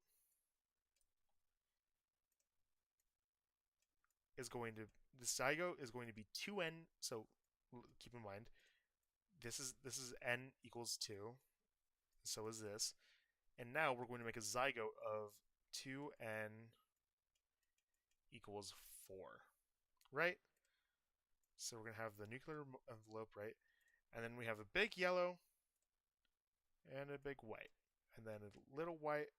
is going to be 2n. So keep in mind, this is n equals 2. So is this. And now we're going to make a zygote of 2n equals 4, right? So we're going to have the nuclear envelope, right? And then we have a big yellow and a big white. And then a little white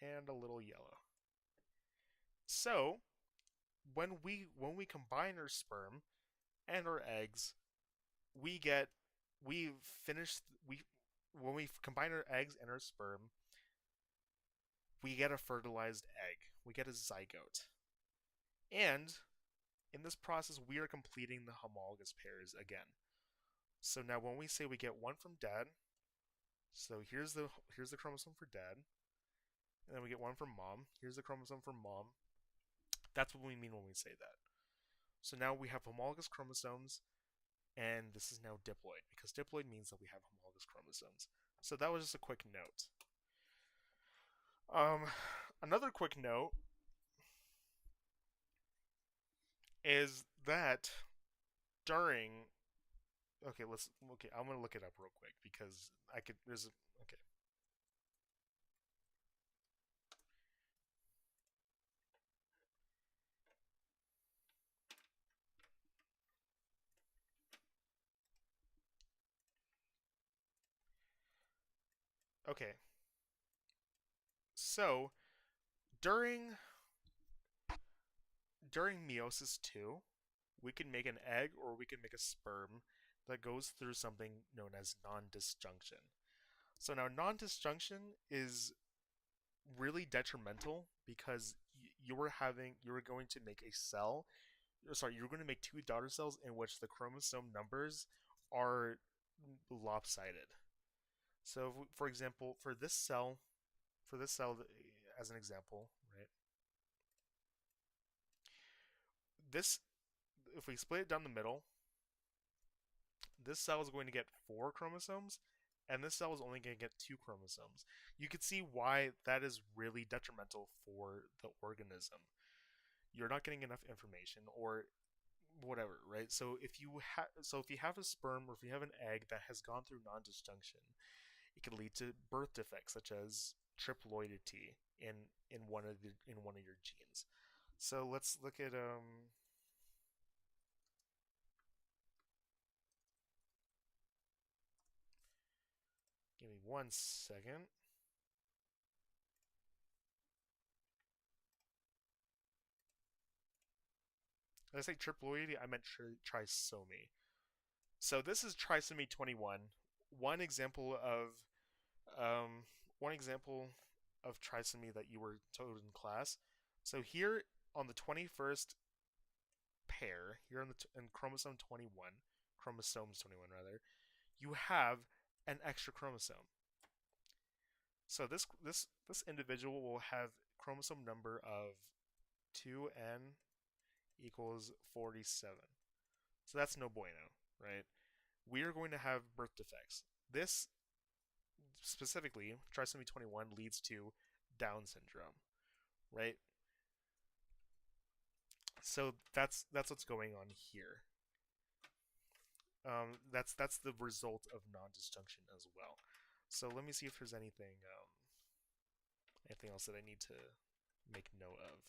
and a little yellow. So when we combine our sperm and our eggs, when we combine our eggs and our sperm, we get a fertilized egg. We get a zygote. And in this process, we are completing the homologous pairs again. So now when we say we get one from dad, so here's the chromosome for dad, and then we get one from mom. Here's the chromosome for mom. That's what we mean when we say that. So now we have homologous chromosomes, and this is now diploid, because diploid means that we have homologous chromosomes. So that was just a quick note. Um, Another quick note is that during okay, I'm gonna look it up real quick because I could there's okay. Okay. So during during meiosis 2, we can make an egg or we can make a sperm that goes through something known as non-disjunction. So now non-disjunction is really detrimental because you were going to make a cell, sorry, you're going to make two daughter cells in which the chromosome numbers are lopsided. So for example, for this cell as an example, right? This if we split it down the middle, this cell is going to get four chromosomes, and this cell is only going to get two chromosomes. You can see why that is really detrimental for the organism. You're not getting enough information, or whatever, right? So if you have a sperm or if you have an egg that has gone through non-disjunction, it can lead to birth defects such as triploidity in one of your genes. So let's look at give me 1 second. When I say triploidy, I meant trisomy. So this is trisomy 21. One example of um, one example of trisomy that you were told in class. So here on the 21st pair, here in chromosome 21, chromosomes 21 rather, you have an extra chromosome. So this individual will have chromosome number of 2n equals 47. So that's no bueno, right? We are going to have birth defects. This specifically, trisomy 21 leads to Down syndrome, right? So that's what's going on here. That's the result of non-disjunction as well. So let me see if there's anything else that I need to make note of.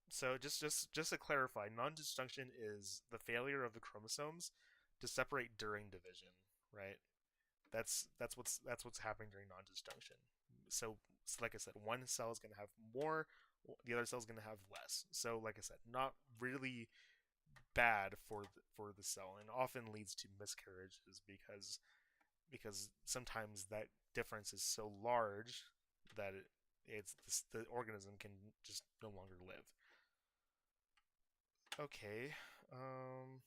So just to clarify, non-disjunction is the failure of the chromosomes to separate during division, right? That's what's happening during non-disjunction. So like I said, one cell is going to have more, the other cell is going to have less. So like I said, not really bad for the cell, and often leads to miscarriages because sometimes that difference is so large that the organism can just no longer live. Okay. Um,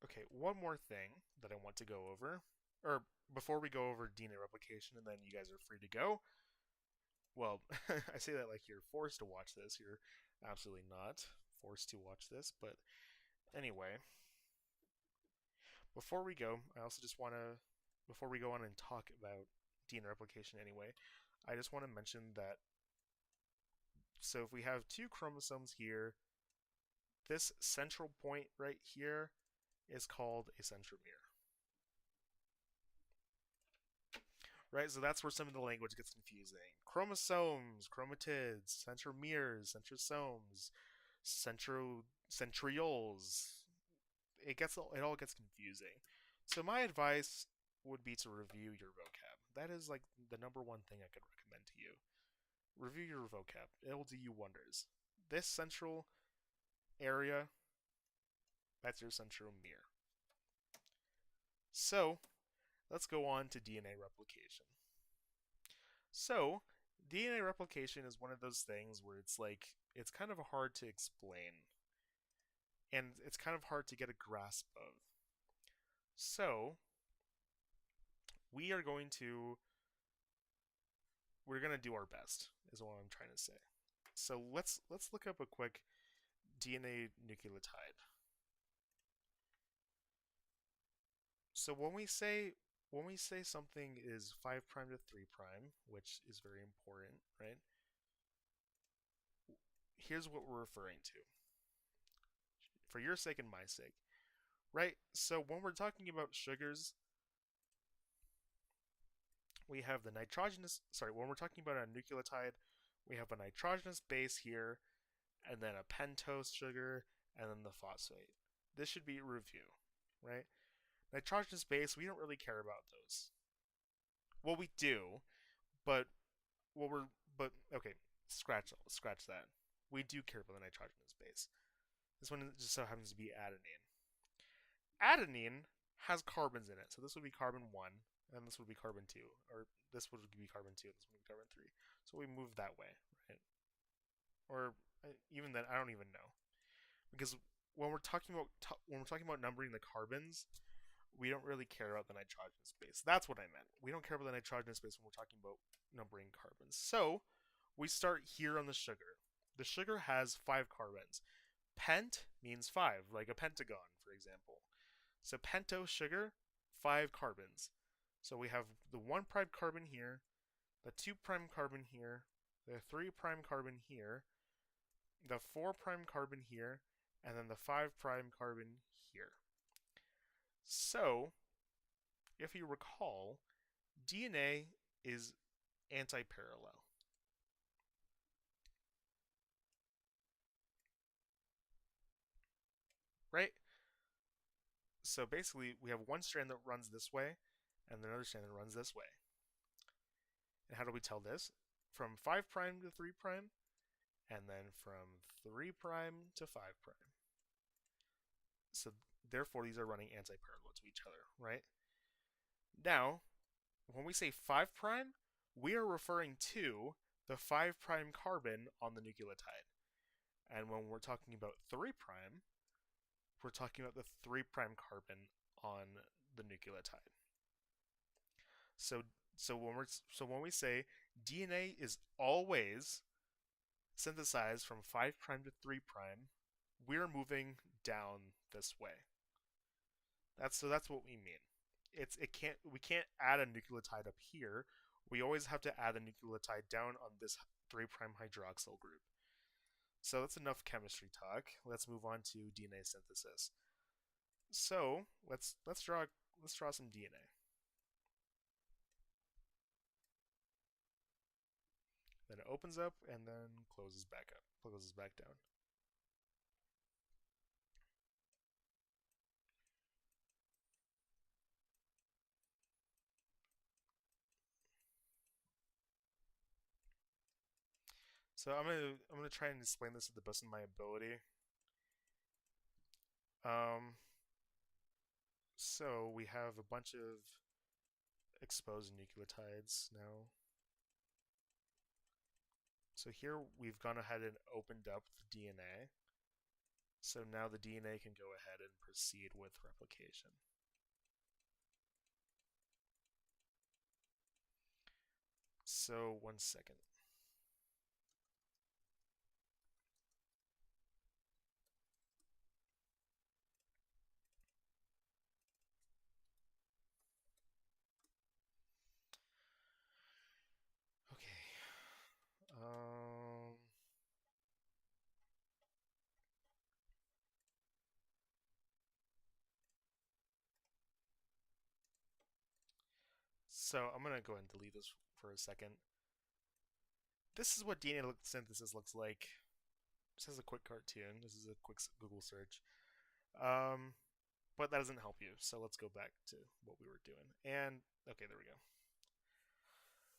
okay, one more thing that I want to go over, or before we go over DNA replication, and then you guys are free to go. Well, I say that like you're forced to watch this. You're absolutely not forced to watch this. But anyway, before we go, I also just want to, before we go on and talk about DNA replication anyway, I just want to mention that so if we have two chromosomes here, this central point right here is called a centromere. Right, so that's where some of the language gets confusing. Chromosomes, chromatids, centromeres, centrosomes, centrioles. It all gets confusing. So my advice would be to review your vocab. That is like the number one thing I could recommend to you. Review your vocab. It'll do you wonders. This central area, that's your centromere. So, let's go on to DNA replication. So, DNA replication is one of those things where it's kind of hard to explain and it's kind of hard to get a grasp of. So, we are going to we're going to do our best is what I'm trying to say. So let's look up a quick DNA nucleotide. So when we say something is 5 prime to 3 prime, which is very important, right? Here's what we're referring to. For your sake and my sake, right? So when we're talking about sugars, we have the nitrogenous, sorry, when we're talking about a nucleotide, we have a nitrogenous base here, and then a pentose sugar, and then the phosphate. This should be a review, right? Nitrogenous base, we don't really care about those. Well, we do, but what we're, but okay, scratch that. We do care about the nitrogenous base. This one just so happens to be adenine. Adenine has carbons in it, so this would be carbon 1, and this would be carbon 2, or this would be carbon 2, this would be carbon 3. So we move that way, right? Or even then, I don't even know, because when we're talking about numbering the carbons, we don't really care about the nitrogenous base. That's what I meant. We don't care about the nitrogenous base when we're talking about numbering carbons. So we start here on the sugar. The sugar has 5 carbons. Pent means 5, like a pentagon, for example. So pentose sugar, 5 carbons. So we have the 1' carbon here, the 2' carbon here, the 3' carbon here, the 4' carbon here, and then the 5' carbon here. So, if you recall, DNA is anti-parallel. Right? So basically, we have one strand that runs this way, and another strand that runs this way. And how do we tell this? From 5' to 3', and then from 3' to 5'. So therefore, these are running anti-parallel to each other, right? Now, when we say 5', we are referring to the 5' carbon on the nucleotide. And when we're talking about 3', we're talking about the 3' carbon on the nucleotide. So when we say DNA is always synthesized from 5' to 3', we're moving down this way. That's what we mean. We can't add a nucleotide up here. We always have to add a nucleotide down on this 3' hydroxyl group. So that's enough chemistry talk. Let's move on to DNA synthesis. So let's draw some DNA. Then it opens up and then closes back down. So I'm gonna try and explain this to the best of my ability. So we have a bunch of exposed nucleotides now. So here we've gone ahead and opened up the DNA. So now the DNA can go ahead and proceed with replication. So 1 second. So I'm gonna go ahead and delete this for a second. This is what DNA synthesis looks like. This is a quick cartoon. This is a quick Google search. But that doesn't help you. So let's go back to what we were doing. And okay, there we go.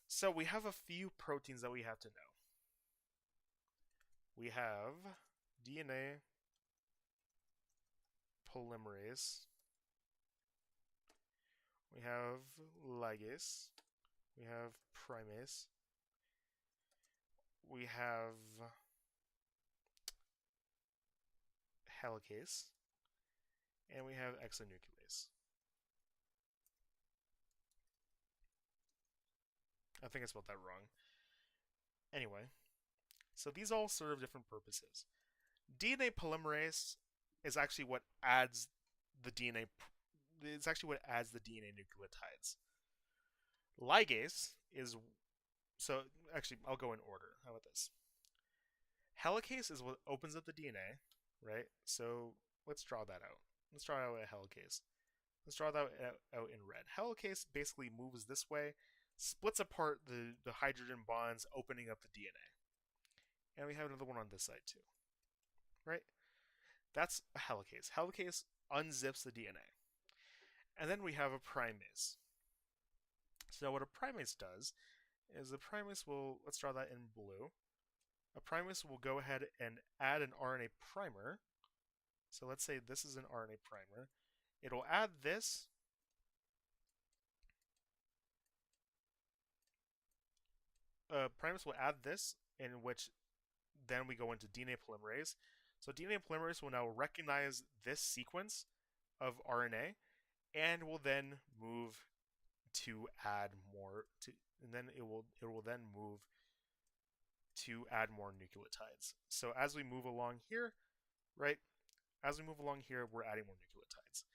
So we have a few proteins that we have to know. We have DNA polymerase. We have ligase. We have primase. We have helicase. And we have exonuclease. I think I spelled that wrong. Anyway, so these all serve different purposes. DNA polymerase is actually what adds the DNA. It's actually what adds the DNA nucleotides. Ligase is so actually I'll go in order. How about this? Helicase is what opens up the DNA, right? So let's draw that out. Let's draw out a helicase. Let's draw that out in red. Helicase basically moves this way, splits apart the hydrogen bonds, opening up the DNA. And we have another one on this side too, right? That's a helicase. Helicase unzips the DNA. And then we have a primase. So what a primase does is the primase will, let's draw that in blue. A primase will go ahead and add an RNA primer. So let's say this is an RNA primer. It'll add this. Primase will add this, in which then we go into DNA polymerase. So DNA polymerase will now recognize this sequence of RNA and will then move to add more to, and then it will then move to add more nucleotides. So as we move along here, right? As we move along here, we're adding more nucleotides.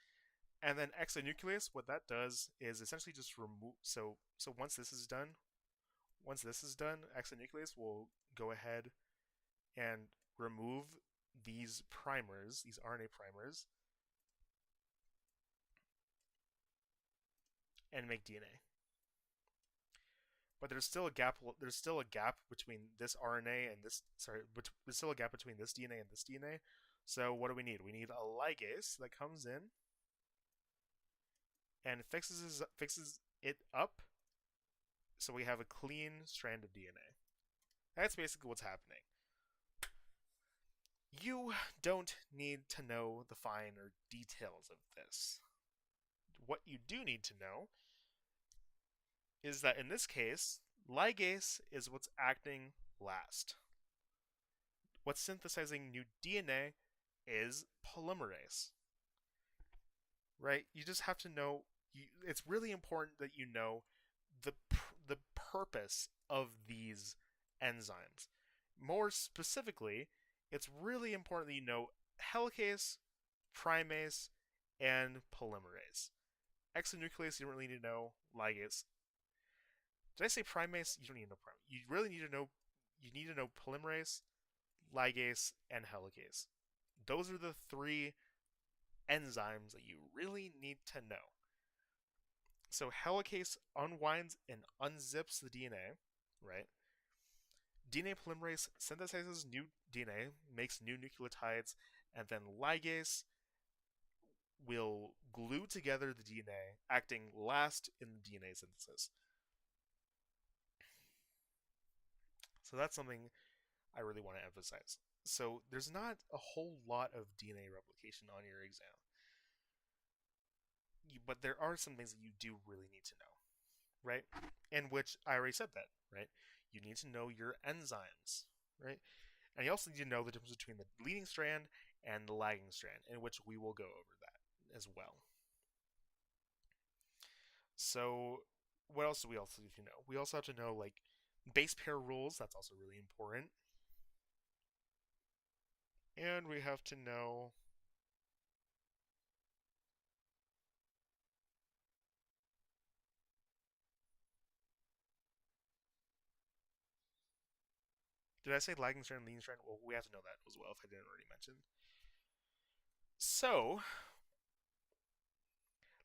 And then exonuclease, what that does is essentially just remove. So once this is done, exonuclease will go ahead and remove these primers, these RNA primers, and make DNA. But there's still a gap. There's still a gap between this RNA and this. Sorry, there's still a gap between this DNA and this DNA. So what do we need? We need a ligase that comes in and fixes it up, so we have a clean strand of DNA. That's basically what's happening. You don't need to know the finer details of this. What you do need to know is that in this case, ligase is what's acting last. What's synthesizing new DNA is polymerase. Right? You just have to know, it's really important that you know the purpose of these enzymes. More specifically, it's really important that you know helicase, primase, and polymerase. Exonuclease, you don't really need to know. Ligase. Did I say primase? You don't need to know primase. You really need to know. You need to know polymerase, ligase, and helicase. Those are the three enzymes that you really need to know. So helicase unwinds and unzips the DNA, right? DNA polymerase synthesizes new DNA, makes new nucleotides, and then ligase will glue together the DNA, acting last in the DNA synthesis. So that's something I really want to emphasize. So there's not a whole lot of DNA replication on your exam. But there are some things that you do really need to know, right? And which I already said that, right? You need to know your enzymes, right? And you also need to know the difference between the leading strand and the lagging strand, in which we will go over that as well. So what else do we also need to know? We also have to know like base pair rules. That's also really important. And we have to know did I say lagging strand and leading strand? Well, we have to know that as well if I didn't already mention. So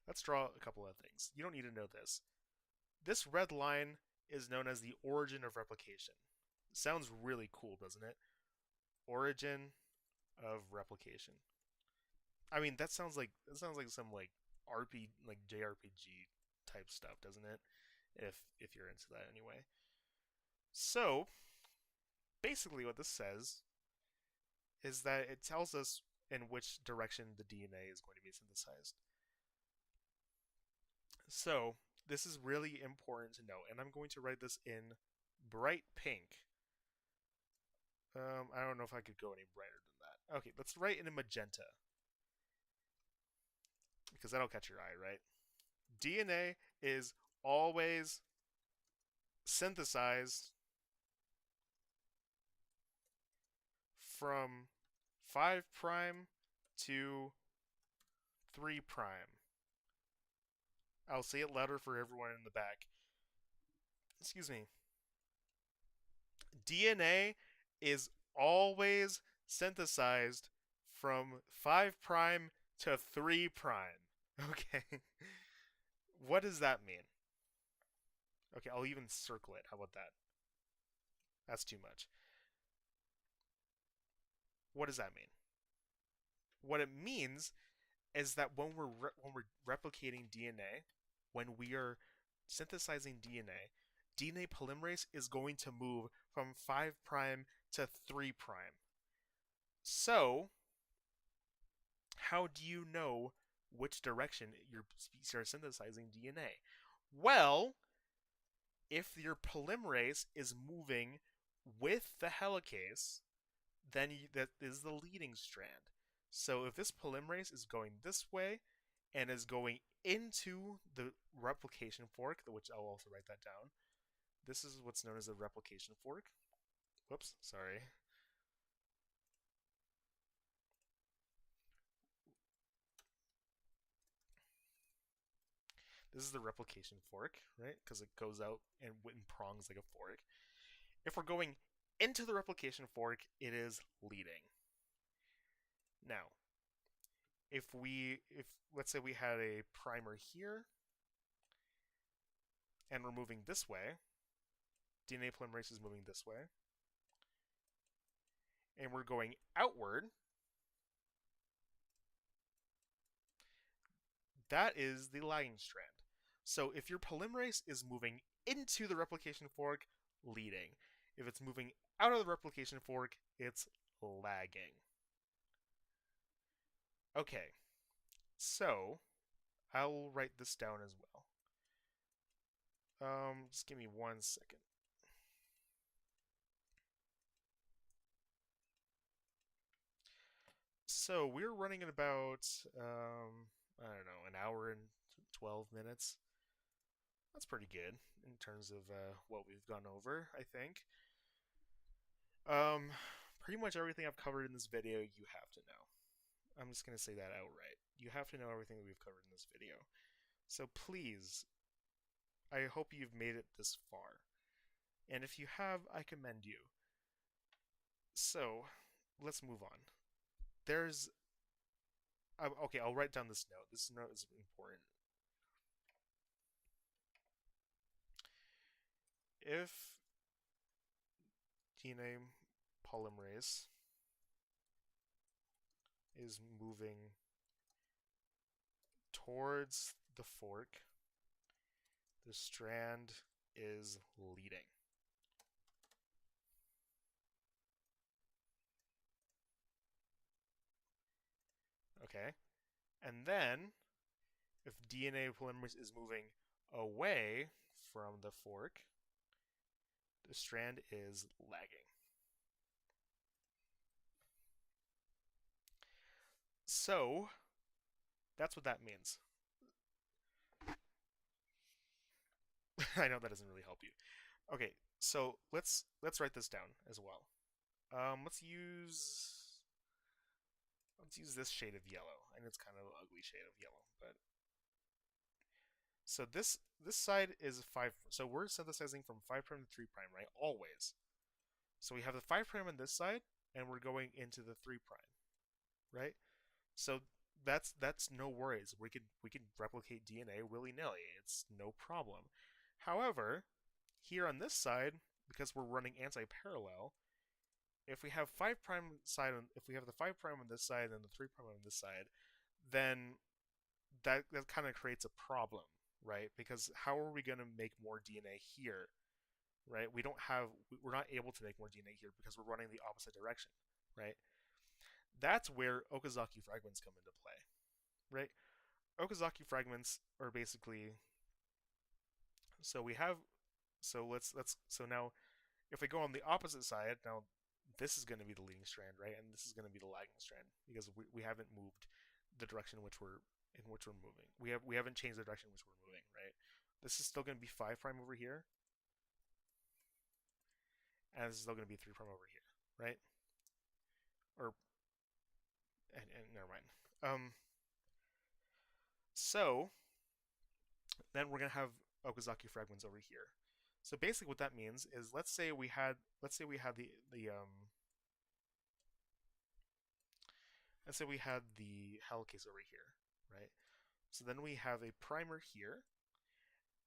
let's draw a couple of things. You don't need to know this. This red line is known as the origin of replication. Sounds really cool, doesn't it? Origin of replication. I mean, that sounds like some like JRPG type stuff, doesn't it? If you're into that anyway. So, basically what this says is that it tells us in which direction the DNA is going to be synthesized. So, this is really important to know, and I'm going to write this in bright pink. I don't know if I could go any brighter than that. Okay, let's write in a magenta, because that'll catch your eye, right? DNA is always synthesized from 5 prime to 3 prime. I'll say it louder for everyone in the back. Excuse me. DNA is always synthesized from 5 prime to 3 prime. Okay. What does that mean? Okay, I'll even circle it. How about that? That's too much. What does that mean? What it means is that when we're replicating DNA, when we are synthesizing DNA, DNA polymerase is going to move from 5 prime to 3 prime. So, how do you know which direction you're synthesizing DNA? Well, if your polymerase is moving with the helicase, then that is the leading strand. So if this polymerase is going this way and is going into the replication fork, which I'll also write that down, this is what's known as a replication fork. Whoops, sorry. This is the replication fork, right? Because it goes out and in prongs like a fork. If we're going into the replication fork, it is leading. Now, if let's say we had a primer here, and we're moving this way, DNA polymerase is moving this way, and we're going outward, that is the lagging strand. So if your polymerase is moving into the replication fork, leading. If it's moving out of the replication fork, it's lagging. Okay, so I'll write this down as well. Just give me 1 second. So we're running at about, I don't know, an hour and 12 minutes. That's pretty good in terms of what we've gone over, I think. Pretty much everything I've covered in this video you have to know. I'm just going to say that outright. You have to know everything that we've covered in this video. So please, I hope you've made it this far. And if you have, I commend you. So, let's move on. There's... okay, I'll write down this note. This note is important. If DNA polymerase is moving towards the fork, the strand is leading. Okay, and then if DNA polymerase is moving away from the fork, the strand is lagging. So, that's what that means. I know that doesn't really help you. Okay, so let's write this down as well. Let's use this shade of yellow, and it's kind of an ugly shade of yellow, but so this side is 5. So we're synthesizing from 5 prime to 3 prime, right? Always. So we have the 5 prime on this side, and we're going into the 3 prime, right? So that's no worries. We could replicate DNA willy-nilly. It's no problem. However, here on this side, because we're running anti-parallel, if we have 5 prime side, if we have the 5 prime on this side and the 3 prime on this side, then that kind of creates a problem, right? Because how are we going to make more DNA here, right? We're not able to make more DNA here because we're running the opposite direction, right? That's where Okazaki fragments come into play, right? Okazaki fragments are basically, so we have, so now if we go on the opposite side, now this is going to be the leading strand, right? And this is going to be the lagging strand because we haven't moved the direction in which we're moving. We haven't changed the direction in which we're moving, right? This is still going to be 5 prime over here. and this is still going to be 3 prime over here, right? Or and never mind. So then we're going to have Okazaki fragments over here. So basically, what that means is, let's say we had the Hell case over here, right? So then we have a primer here,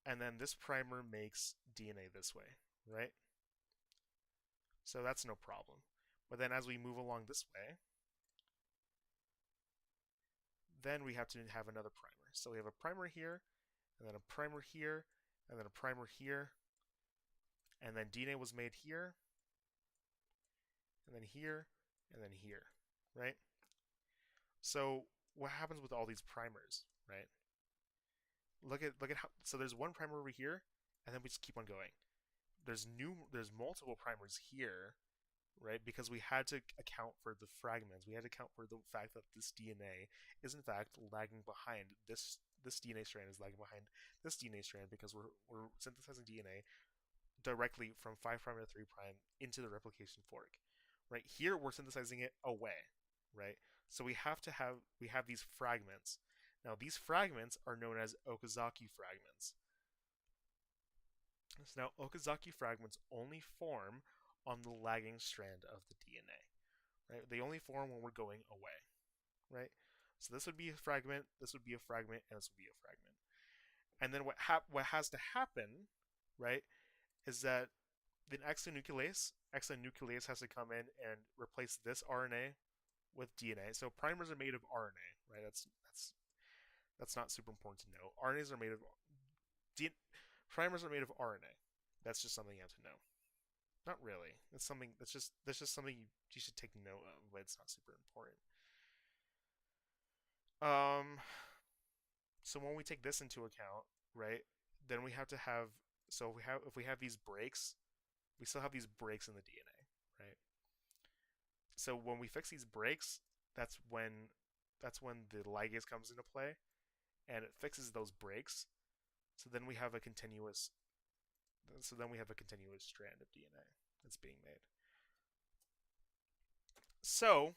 and then this primer makes DNA this way, right? So that's no problem. But then as we move along this way, then we have to have another primer. So we have a primer here, and then a primer here, and then a primer here, and then DNA was made here, and then here, and then here, right? So what happens with all these primers, right? Look at how, so there's one primer over here, and then we just keep on going. There's multiple primers here, right? Because we had to account for the fragments. We had to account for the fact that this DNA is in fact lagging behind this DNA strand is lagging behind this DNA strand, because we're synthesizing DNA directly from 5' to 3' into the replication fork. Right here, we're synthesizing it away, right? So we have these fragments. Now these fragments are known as Okazaki fragments. So now Okazaki fragments only form on the lagging strand of the DNA, right? They only form when we're going away, right? So this would be a fragment, this would be a fragment, and this would be a fragment. And then what has to happen, right, is that the exonuclease has to come in and replace this RNA with DNA. So primers are made of RNA, right? That's not super important to know. RNAs are made of primers are made of RNA. That's just something you have to know. Not really. That's just something you should take note of, but it's not super important. So when we take this into account, right, then we have to have, so if we have these breaks, we still have these breaks in the DNA, right? So when we fix these breaks, that's when the ligase comes into play, and it fixes those breaks. So then we have a continuous strand of DNA that's being made. So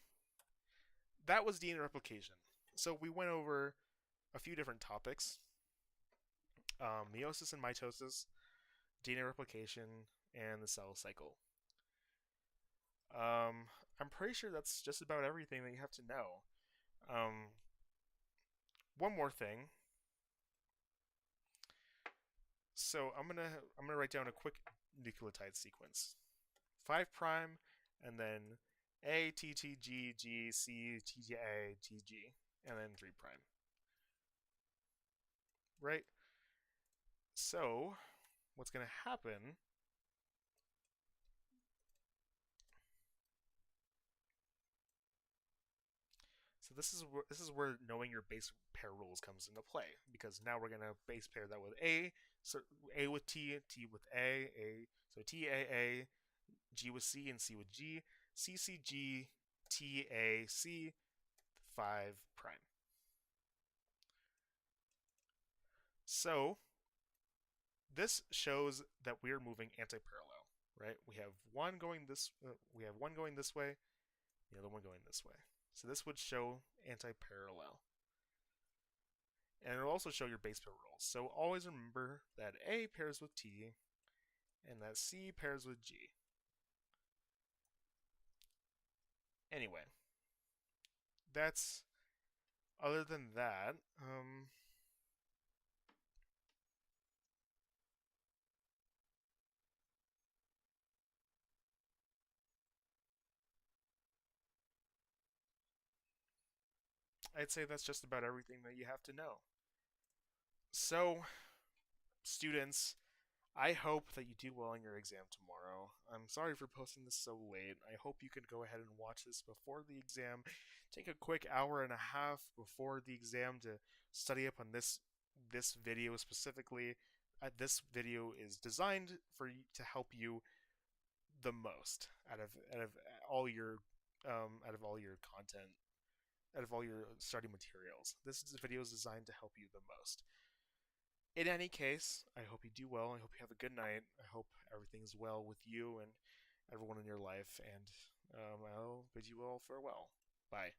that was DNA replication. So we went over a few different topics: meiosis and mitosis, DNA replication, and the cell cycle. I'm pretty sure that's just about everything that you have to know. One more thing. So I'm gonna write down a quick nucleotide sequence: 5', and then A T T G G C T T A T G, and then 3'. Right. So what's gonna happen? So this is where knowing your base pair rules comes into play, because now we're gonna base pair that with A, so A with T, T with A, so T A A, G with C, and C with G, C C G, T A C, 5'. So this shows that we're moving anti-parallel, right? We have one going this way, the other one going this way. So this would show anti-parallel. And it'll also show your base pair rules. So always remember that A pairs with T and that C pairs with G. Anyway, other than that, I'd say that's just about everything that you have to know. So, students, I hope that you do well in your exam tomorrow. I'm sorry for posting this so late. I hope you can go ahead and watch this before the exam. Take a quick hour and a half before the exam to study up on this video specifically. This video is designed to help you the most out of all your content, out of all your study materials. This video is designed to help you the most. In any case, I hope you do well. I hope you have a good night. I hope everything's well with you, and everyone in your life, and I'll bid you all farewell. Bye.